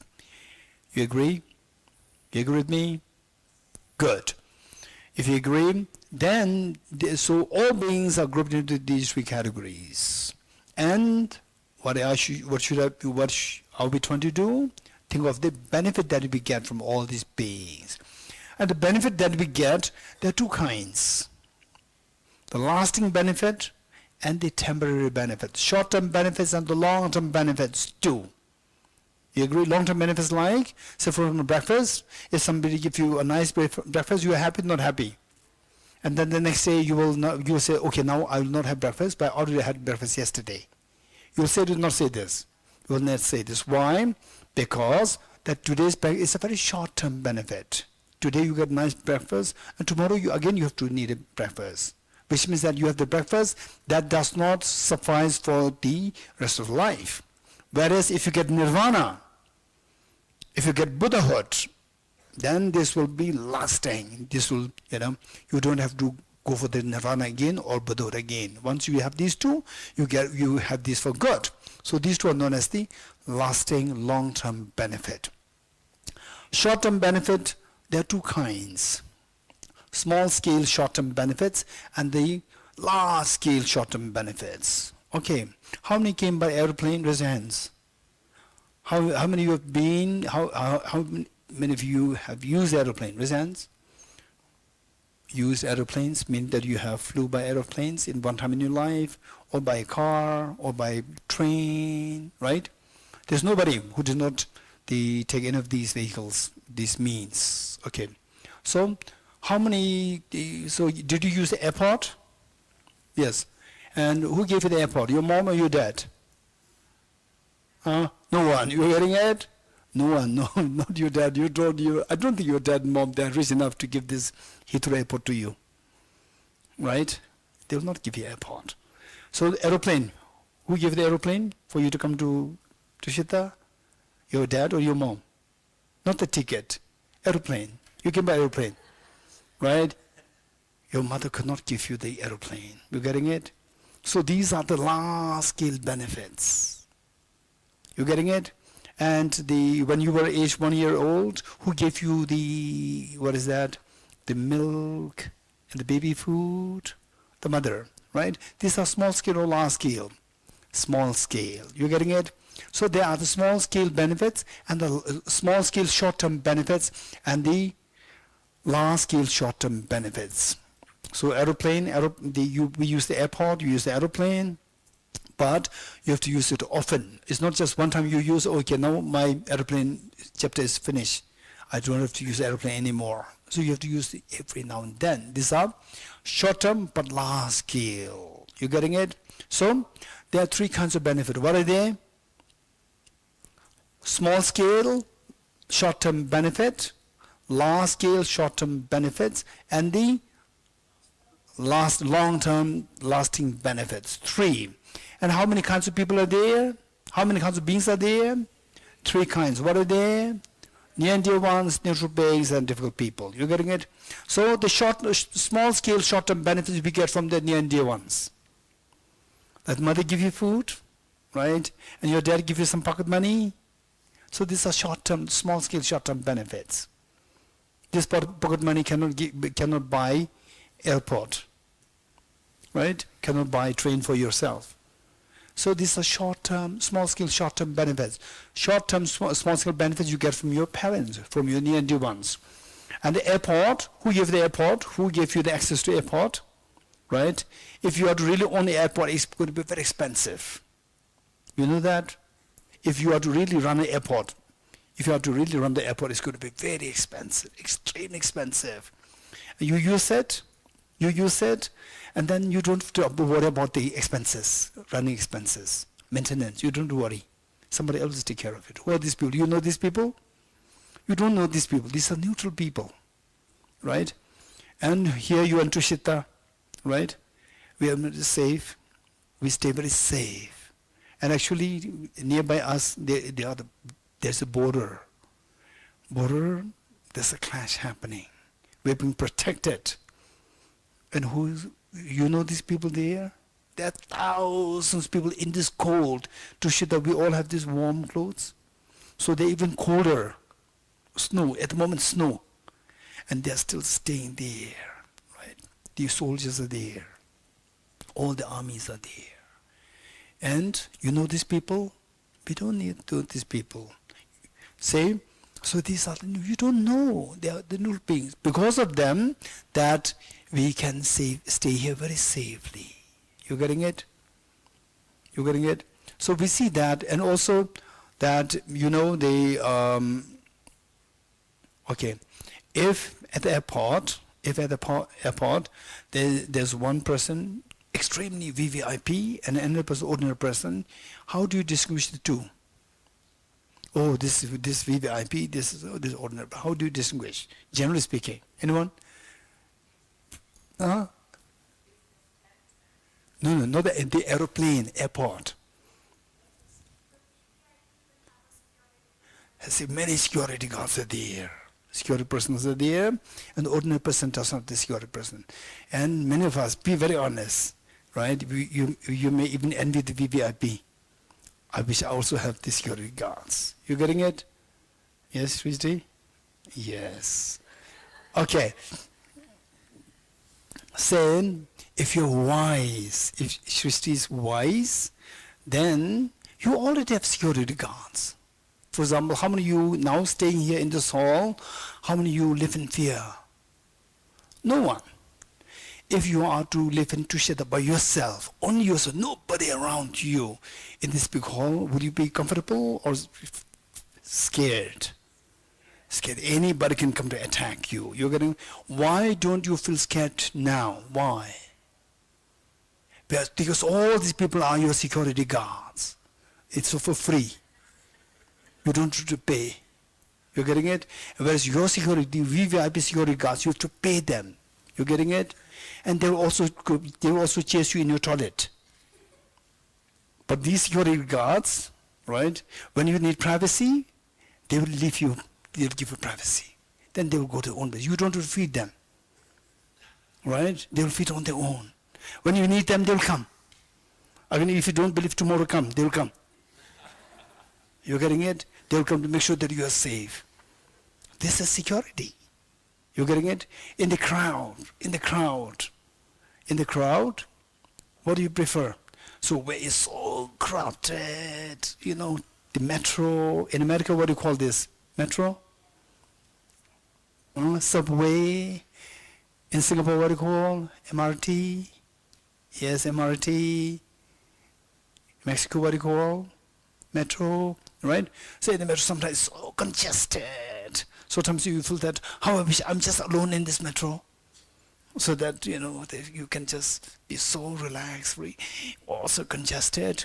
You agree? You agree with me? Good. If you agree, then so all beings are grouped into these 3 categories. And what are we trying to do? Think of the benefit that we get from all these beings. And the benefit that we get, there are 2 kinds. The lasting benefit and the temporary benefit. Short-term benefits and the long-term benefits too. You agree? Long-term benefits like, say for breakfast, if somebody gives you a nice breakfast, you are happy, not happy. And then the next day you will say, okay, now I will not have breakfast, but I already had breakfast yesterday. You will say, do not say this. You will not say this. Why? Because that today's breakfast is a very short-term benefit. Today you get nice breakfast, and tomorrow you have to need a breakfast. Which means that you have the breakfast that does not suffice for the rest of life. Whereas if you get nirvana, If you get Buddhahood, then this will be lasting. This will, you don't have to go for the nirvana again or Buddhahood again. Once you have these two, you have this for good. So these two are known as the lasting long-term benefit. Short-term benefit, there are two kinds. Small-scale short-term benefits and the large-scale short-term benefits. Okay, how many came by airplane? Raise your hands. How many of you have been, how many of you have used aeroplane? Raise your hands. Used aeroplanes mean that you have flew by aeroplanes in one time in your life, or by car, or by train, right? There's nobody who did not take any of these vehicles, these means. Okay, so how many, so did you use the airport? Yes. And who gave you the airport, your mom or your dad? No one. You're hearing it? No one, no, not your dad. I don't think your dad and mom, they're rich enough to give this Heathrow airport to you. Right? They will not give you airport. So the aeroplane, who gave the aeroplane for you to come to Shita? Your dad or your mom? Not the ticket. Aeroplane. You can buy aeroplane. Right? Your mother could not give you the aeroplane. You getting it? So these are the large scale benefits. You getting it? And when you were aged 1 year old, who gave you the milk and the baby food? The mother, right? These are small scale or large scale? Small scale. You getting it? So there are the small scale benefits and the small scale short term benefits and the large scale short term benefits. So aeroplane, we use the airport, you use the aeroplane, but you have to use it often. It's not just one time you use, okay, now my aeroplane chapter is finished. I don't have to use aeroplane anymore. So you have to use it every now and then. These are short-term but large scale. You getting it? So there are three kinds of benefit. What are they? Small scale, short-term benefit, large scale, short-term benefits, and the long-term lasting benefits. Three. And how many kinds of people are there? How many kinds of beings are there? Three kinds. What are they? Near and dear ones, neutral beings, and difficult people. You getting it? So the small scale short-term benefits we get from the near and dear ones. That mother give you food, right? And your dad give you some pocket money. So these are short-term, small scale short-term benefits. This pocket money cannot buy airport, right? Cannot buy train for yourself. So these are short-term, small-scale, short-term benefits. Short-term, small-scale benefits you get from your parents, from your near and dear ones. And the airport, who gave the airport? Who gave you the access to airport? Right? If you are to really own the airport, it's going to be very expensive. You know that? If you are to really run an airport, it's going to be very expensive, extremely expensive. You use it, and then you don't have to worry about the expenses, running expenses, maintenance. You don't worry. Somebody else will take care of it. Who are these people? Do you know these people? You don't know these people. These are neutral people, right? And here you enter Shita, right? We are safe. We stay very safe. And actually, nearby us, there's a border. There's a clash happening. We're being protected. And you know these people there? There are thousands of people in this cold. To Shita, we all have these warm clothes. So they're even colder. Snow, at the moment snow. And they're still staying there, right? The soldiers are there. All the armies are there. And you know these people? We don't need to know these people. Say, so these are, you don't know. They are the new beings. Because of them, that we can stay here very safely. You getting it? You getting it? So we see that, and also that, okay, if at the airport, there's one person extremely VVIP and another person, ordinary person, how do you distinguish the two? Oh, this VVIP, this ordinary. How do you distinguish? Generally speaking, anyone? No, not the airport. I see many security guards are there. Security persons are there, and the ordinary person does not the security person. And many of us, be very honest, right? You may even envy the VVIP. I wish I also have the security guards. You getting it? Yes, Srishti? Yes. Okay. Saying, if you're wise, if Srishti is wise, then you already have security guards. For example, how many of you now staying here in this hall, how many of you live in fear? No one. If you are to live in Tusheta by yourself, only yourself, nobody around you in this big hall, would you be comfortable or scared? Scared. Anybody can come to attack you. You're getting. Why don't you feel scared now? Why? Because all these people are your security guards. It's for free. You don't have to pay. You're getting it? Whereas your security, VVIP security guards, you have to pay them. You're getting it? And they will also chase you in your toilet. But these security guards, right? When you need privacy, they will leave you. They'll give you privacy. Then they will go to their own place. You don't have to feed them. Right? They will feed on their own. When you need them, they will come. I mean, if you don't believe tomorrow come, they will come. You're getting it? They will come to make sure that you are safe. This is security. You're getting it? In the crowd, what do you prefer? So where it's so crowded, the metro, in America, what do you call this? Metro? Subway. In Singapore, what do you call? MRT? Yes, MRT. Mexico, what do you call? Metro, right? So in the metro, sometimes it's so congested. Sometimes you feel that, how I wish I'm just alone in this metro. So that, you can just be so relaxed, free, also congested.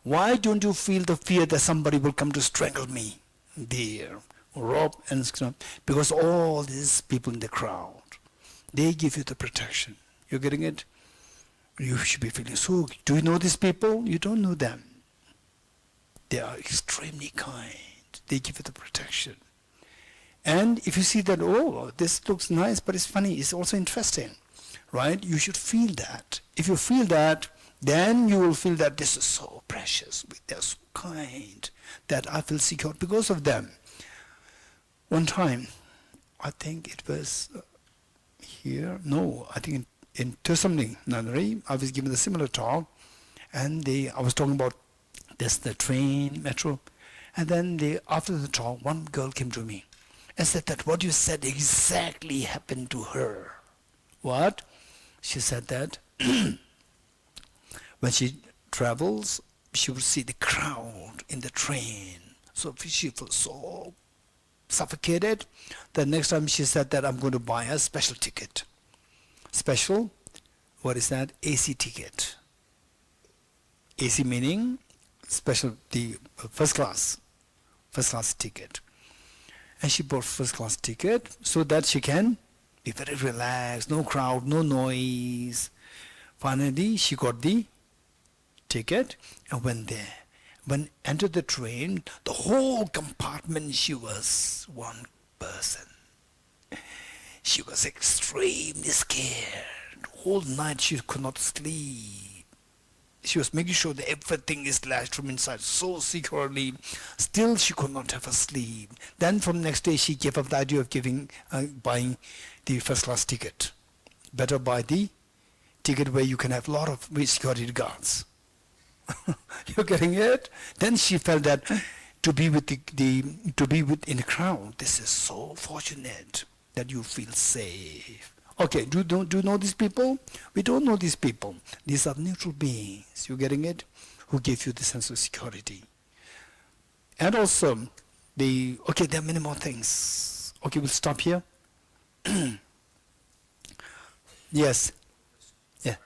Why don't you feel the fear that somebody will come to strangle me there, rob and stuff? Because all these people in the crowd, they give you the protection. You're getting it? You should be feeling so. Do you know these people? You don't know them. They are extremely kind. They give you the protection. And if you see that, oh, this looks nice, but it's funny, it's also interesting, right? You should feel that. If you feel that, then you will feel that this is so precious, they're so kind, that I feel secure because of them. One time, I think it was here, no, I think in Tusamling, Nanari, I was given a similar talk, and I was talking about the train, metro, and then after the talk, one girl came to me and said that what you said exactly happened to her. What? She said that when she travels, she will see the crowd in the train. So she feels so suffocated. The next time she said that I'm going to buy a special ticket. Special? What is that? AC ticket. AC meaning special, the first class ticket. And she bought first class ticket so that she can be very relaxed, no crowd, no noise. Finally, she got the ticket and went there. When entered the train, the whole compartment, she was one person. She was extremely scared. The whole night she could not sleep. She was making sure that everything is latched from inside so securely. Still, she could not have a sleep. Then from next day, she gave up the idea of buying the first class ticket. Better buy the ticket where you can have a lot of security guards. You're getting it? Then she felt that to be with in a crowd, this is so fortunate that you feel safe. Okay, do you know these people? We don't know these people. These are neutral beings, you getting it? Who give you the sense of security. And also, there are many more things. Okay, we'll stop here. Yes. Yeah.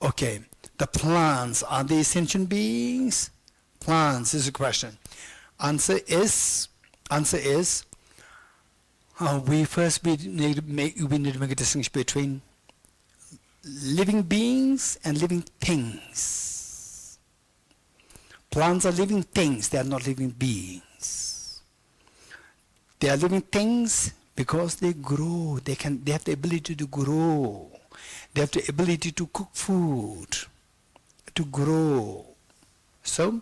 Okay, the plants, are they sentient beings? Plants is a question. Answer is we need to make a distinction between living beings and living things. Plants are living things, they are not living beings. They are living things because they grow, they have the ability to grow. They have the ability to cook food, to grow. So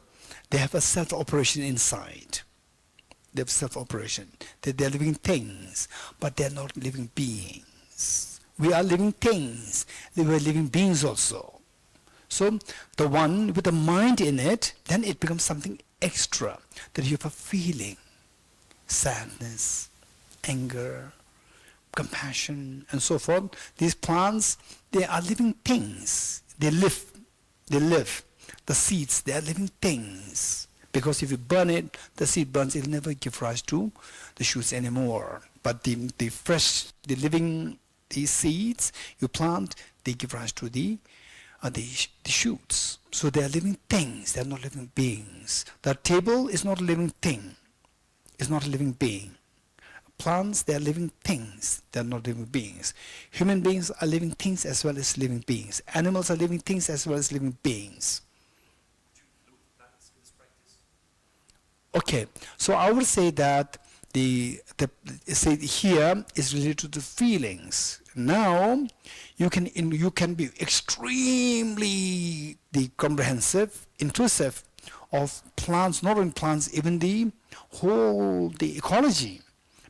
they have a self-operation inside. They have self-operation. They are living things, but they are not living beings. We are living things. They were living beings also. So the one with the mind in it, then it becomes something extra, that you have a feeling, sadness, anger, compassion, and so forth. These plants, they are living things. They live. The seeds, they are living things. Because if you burn it, the seed burns, it will never give rise to the shoots anymore. But the fresh, the living, these seeds you plant, they give rise to the shoots. So they are living things, they are not living beings. The table is not a living thing, it's not a living being. Plants, they are living things, they are not living beings. Human beings are living things as well as living beings. Animals are living things as well as living beings. Okay, so I would say that the say here is related to the feelings. Now you can be extremely comprehensive, inclusive of plants, not only plants, even the ecology,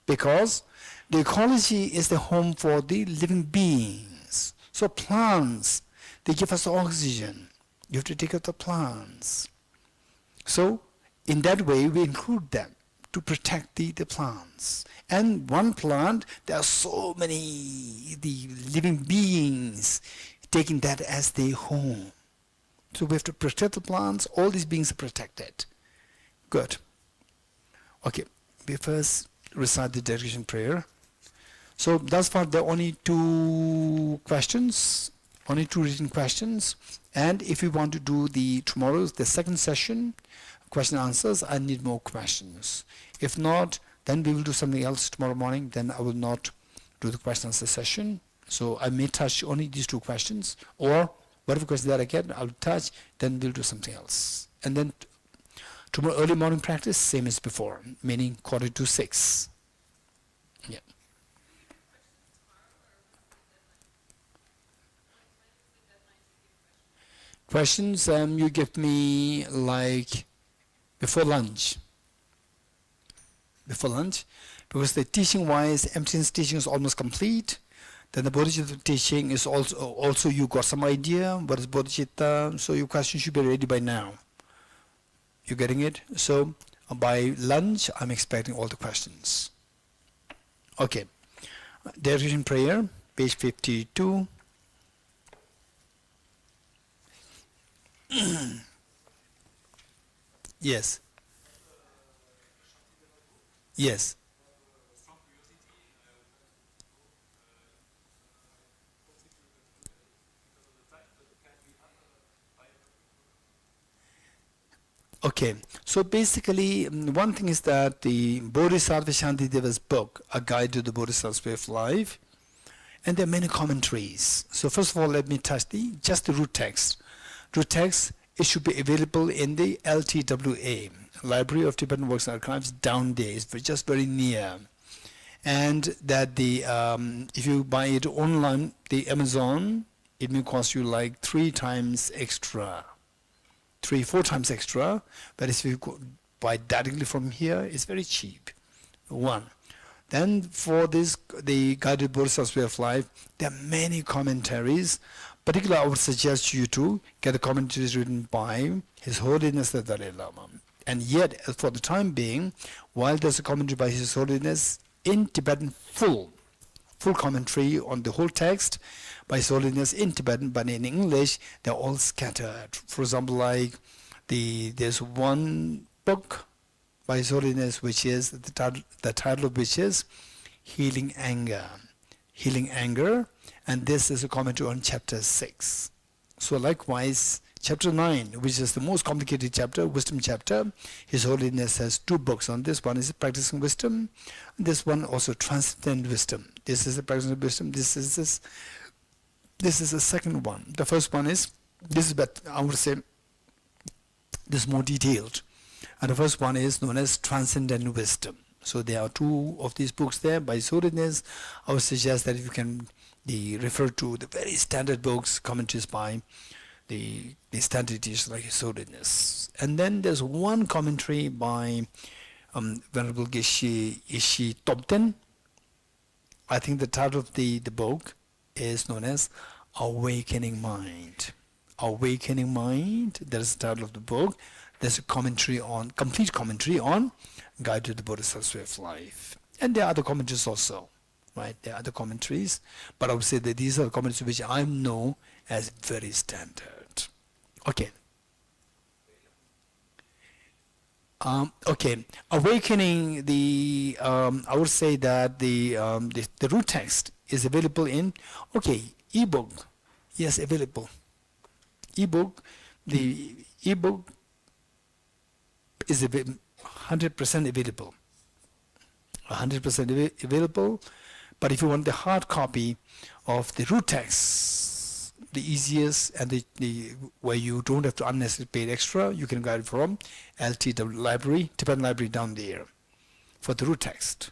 because the ecology is the home for the living beings. So plants, they give us oxygen. You have to take care of the plants. So in that way, we include them to protect the plants. And one plant, there are so many the living beings taking that as their home. So we have to protect the plants. All these beings are protected. Good. Okay, we first recite the dedication prayer. So thus far, there are only 2 questions, only 2 written questions. And if we want to do the second session, question answers, I need more questions. If not, then we will do something else tomorrow morning. Then I will not do the question answer session. So I may touch only these 2 questions, or whatever question that I get, I'll touch, then we'll do something else. And then tomorrow early morning practice, same as before, meaning 5:45. Yeah. Questions, you give me like before lunch, because the teaching-wise, emptiness teaching is almost complete. Then the Bodhisattva teaching is also you got some idea what is Bodhisattva, so your question should be ready by now. You getting it? So by lunch, I'm expecting all the questions. Okay. Dedication prayer, page 52. Yes. Yes. Okay, so basically, one thing is that the Bodhisattva Shantideva's book, A Guide to the Bodhisattva's Way of Life, and there are many commentaries. So first of all, let me touch just the root text. Root text, it should be available in the LTWA, Library of Tibetan Works and Archives, down there. It's just very near. And that if you buy it online, the Amazon, it may cost you like 3 times extra. 3-4 times extra, but if you buy directly from here, it's very cheap. 1. Then for this, the Guided Bodhisattva's Way of Life, there are many commentaries. Particularly, I would suggest you to get the commentaries written by His Holiness the Dalai Lama. And yet, for the time being, while there's a commentary by His Holiness in Tibetan, full commentary on the whole text by His Holiness in Tibetan, but in English, they're all scattered. For example, like there's one book by His Holiness, which is the title of which is Healing Anger, and this is a commentary on chapter 6. So likewise, chapter 9, which is the most complicated chapter, wisdom chapter, His Holiness has 2 books on this. One is Practicing Wisdom, and this one also Transcendent Wisdom. This is the Practicing Wisdom, this is this This is the second one. The first one is, this is but I would say this is more detailed. And the first one is known as Transcendental Wisdom. So there are two of these books there by His Holiness. I would suggest that if you can refer to the very standard books, commentaries by the standard teachers like His Holiness. And then there's one commentary by Venerable Geshe Ishi Tobten. I think the title of the book is known as Awakening Mind. Awakening Mind, that is the title of the book. There's a complete commentary on Guide to the Bodhisattva Way of Life. And there are other commentaries also, right? There are other commentaries, but I would say that these are the commentaries which I know as very standard. Okay. Okay. Awakening, I would say that the root text is available in, ebook. Yes, available. Ebook, the ebook is 100% available. 100% available. But if you want the hard copy of the root text, the easiest and the where you don't have to unnecessarily pay extra, you can get it from LTW Library, Tibetan Library down there for the root text.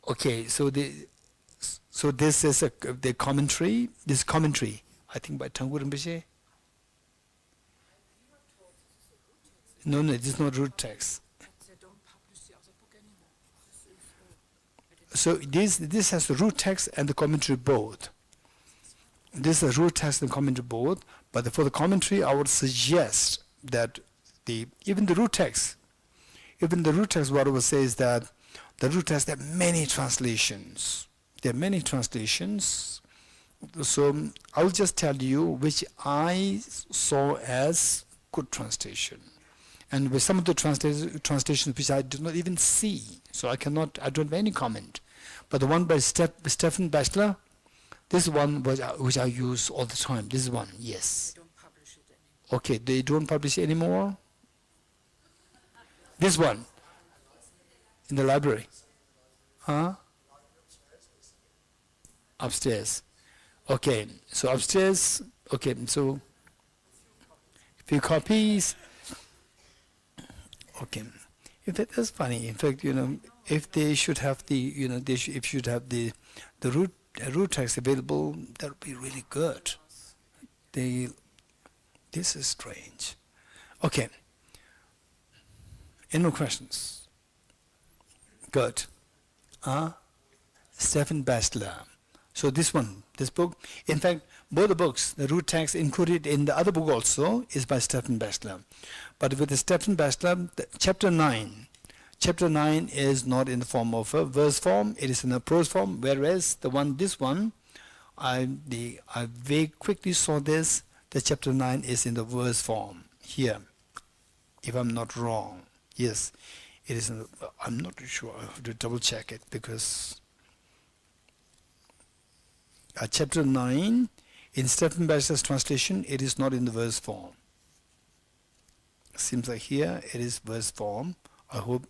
Okay, so this is the commentary. This commentary, I think by Tanggur Rinpoche. No, this is not root text. So this has the root text and the commentary both. This is the root text and commentary both. But for the commentary, I would suggest that even the root text, what I would say is that the root text, there are many translations. There are many translations. So I'll just tell you which I saw as good translation. And with some of the translations which I did not even see, so I don't have any comment. But the one by Stephen Batchelor, this one which I use all the time. This one, yes. They don't publish it anymore. Okay, they don't publish it anymore. This one in the library, huh? Upstairs. Okay, so upstairs. Okay, so few copies. Okay, that's funny. In fact, if they should have the root text available, that would be really good. This is strange. Okay. Any more questions? Good. Stephen Batchelor. So this book, in fact, both the books, the root text included in the other book also is by Stephen Batchelor. But with the Stephen Batchelor, chapter 9 is not in the form of a verse form, it is in a prose form, whereas this one, I very quickly saw this, the chapter 9 is in the verse form here, if I'm not wrong. Yes, it is. I'm not sure. I have to double check it because chapter 9 in Stephen Batchelor's translation, it is not in the verse form. Seems like here it is verse form. I hope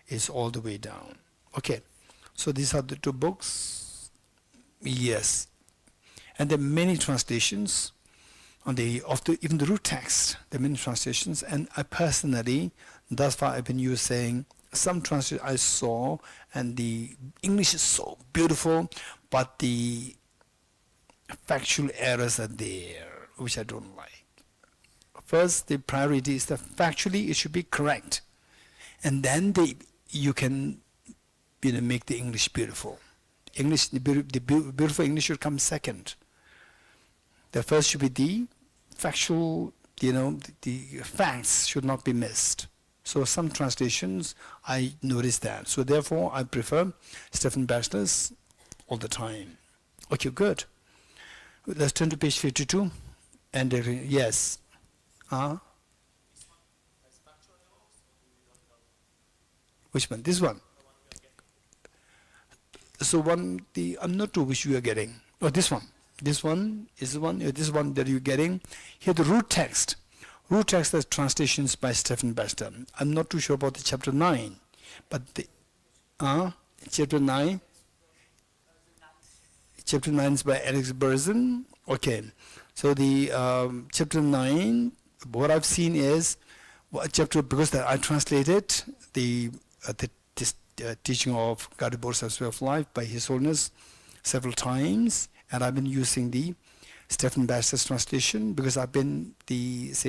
it's all the way down. Okay, so these are the two books. Yes, and there are many translations on even the root text. There are many translations, and I personally, thus far, I've been using some translation I saw, and the English is so beautiful, but the factual errors are there, which I don't like. First, the priority is that factually it should be correct, and then you can make the English beautiful. The beautiful English should come second. The first should be the factual, the facts should not be missed. So some translations, I noticed that. So therefore, I prefer Stephen Batchelor's all the time. Okay, good. Let's turn to page 52. And yes. Which one? This one. So I'm not sure which you are getting. Oh, this one. This one is the one. This one that you're getting. Here, the root text. Root text has translations by Stephen Batchelor. I'm not too sure about the chapter 9, but chapter 9. Chapter 9 is by Alex Berzin. Okay, so the chapter 9, what I've seen is chapter, because I translated the teaching of Guided Bodhisattva's Way of Life by His Holiness several times, and I've been using the Stephen Batchelor's translation because I've been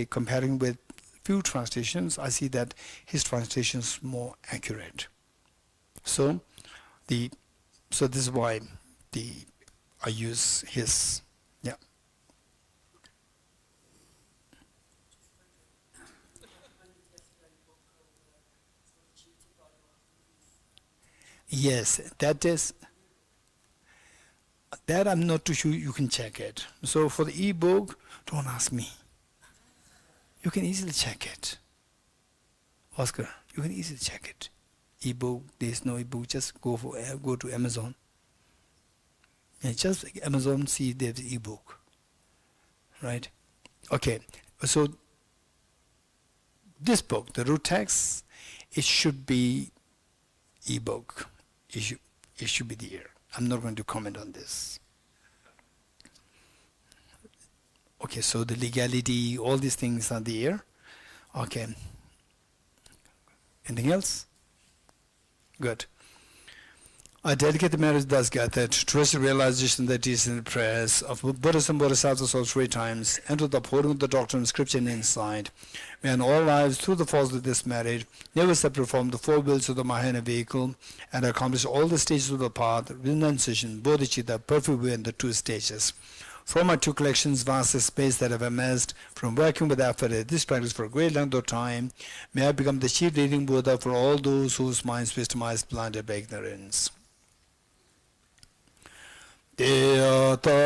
comparing with few translations. I see that his translation is more accurate. So this is why I use his. Yeah. Yes, that I'm not too sure. You can check it. So for the e-book, don't ask me. You can easily check it. Oscar, you can easily check it. E-book, there's no e-book. Just go to Amazon. And just like Amazon, see there's e-book, right? Okay, so this book, the root text, it should be e-book. It should be there. I'm not going to comment on this. Okay, so the legality, all these things are there. Okay. Anything else? Good. I dedicate the marriage thus gathered to trust the realization that is in the prayers of Buddhas and Bodhisattvas all 3 times, and to the upholding of the doctrine of scripture and insight. May in all lives, through the force of this marriage, never separate from the 4 wheels of the Mahayana vehicle, and accomplish all the stages of the path, renunciation, bodhicitta, perfect way, and the 2 stages. From my 2 collections, vast space that I've amassed from working with effort at this practice for a great length of time, may I become the chief leading Buddha for all those whose minds wisdom is blinded by ignorance. Deyata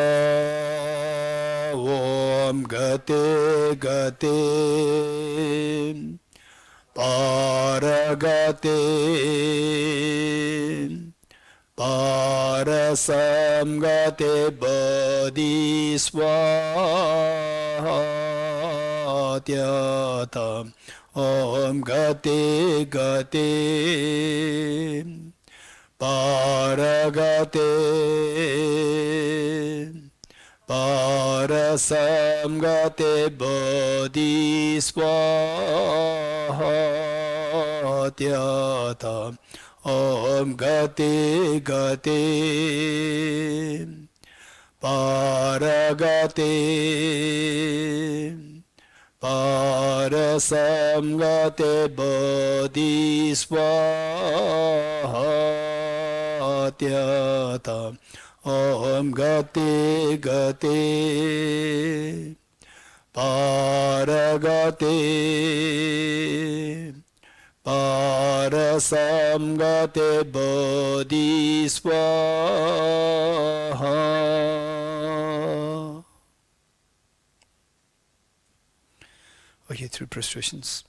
Om Gate Gate Paragate Parasamgate Bodhiswatyata Om Gate Gate Paragate Parasamgate Bodhiswatyata Om Gate Gate Paragate Parasamgate Bodhiswatyata Om Gate Gate Paragate Parasamgate Bodhiswaha. Okay, 3 prostrations.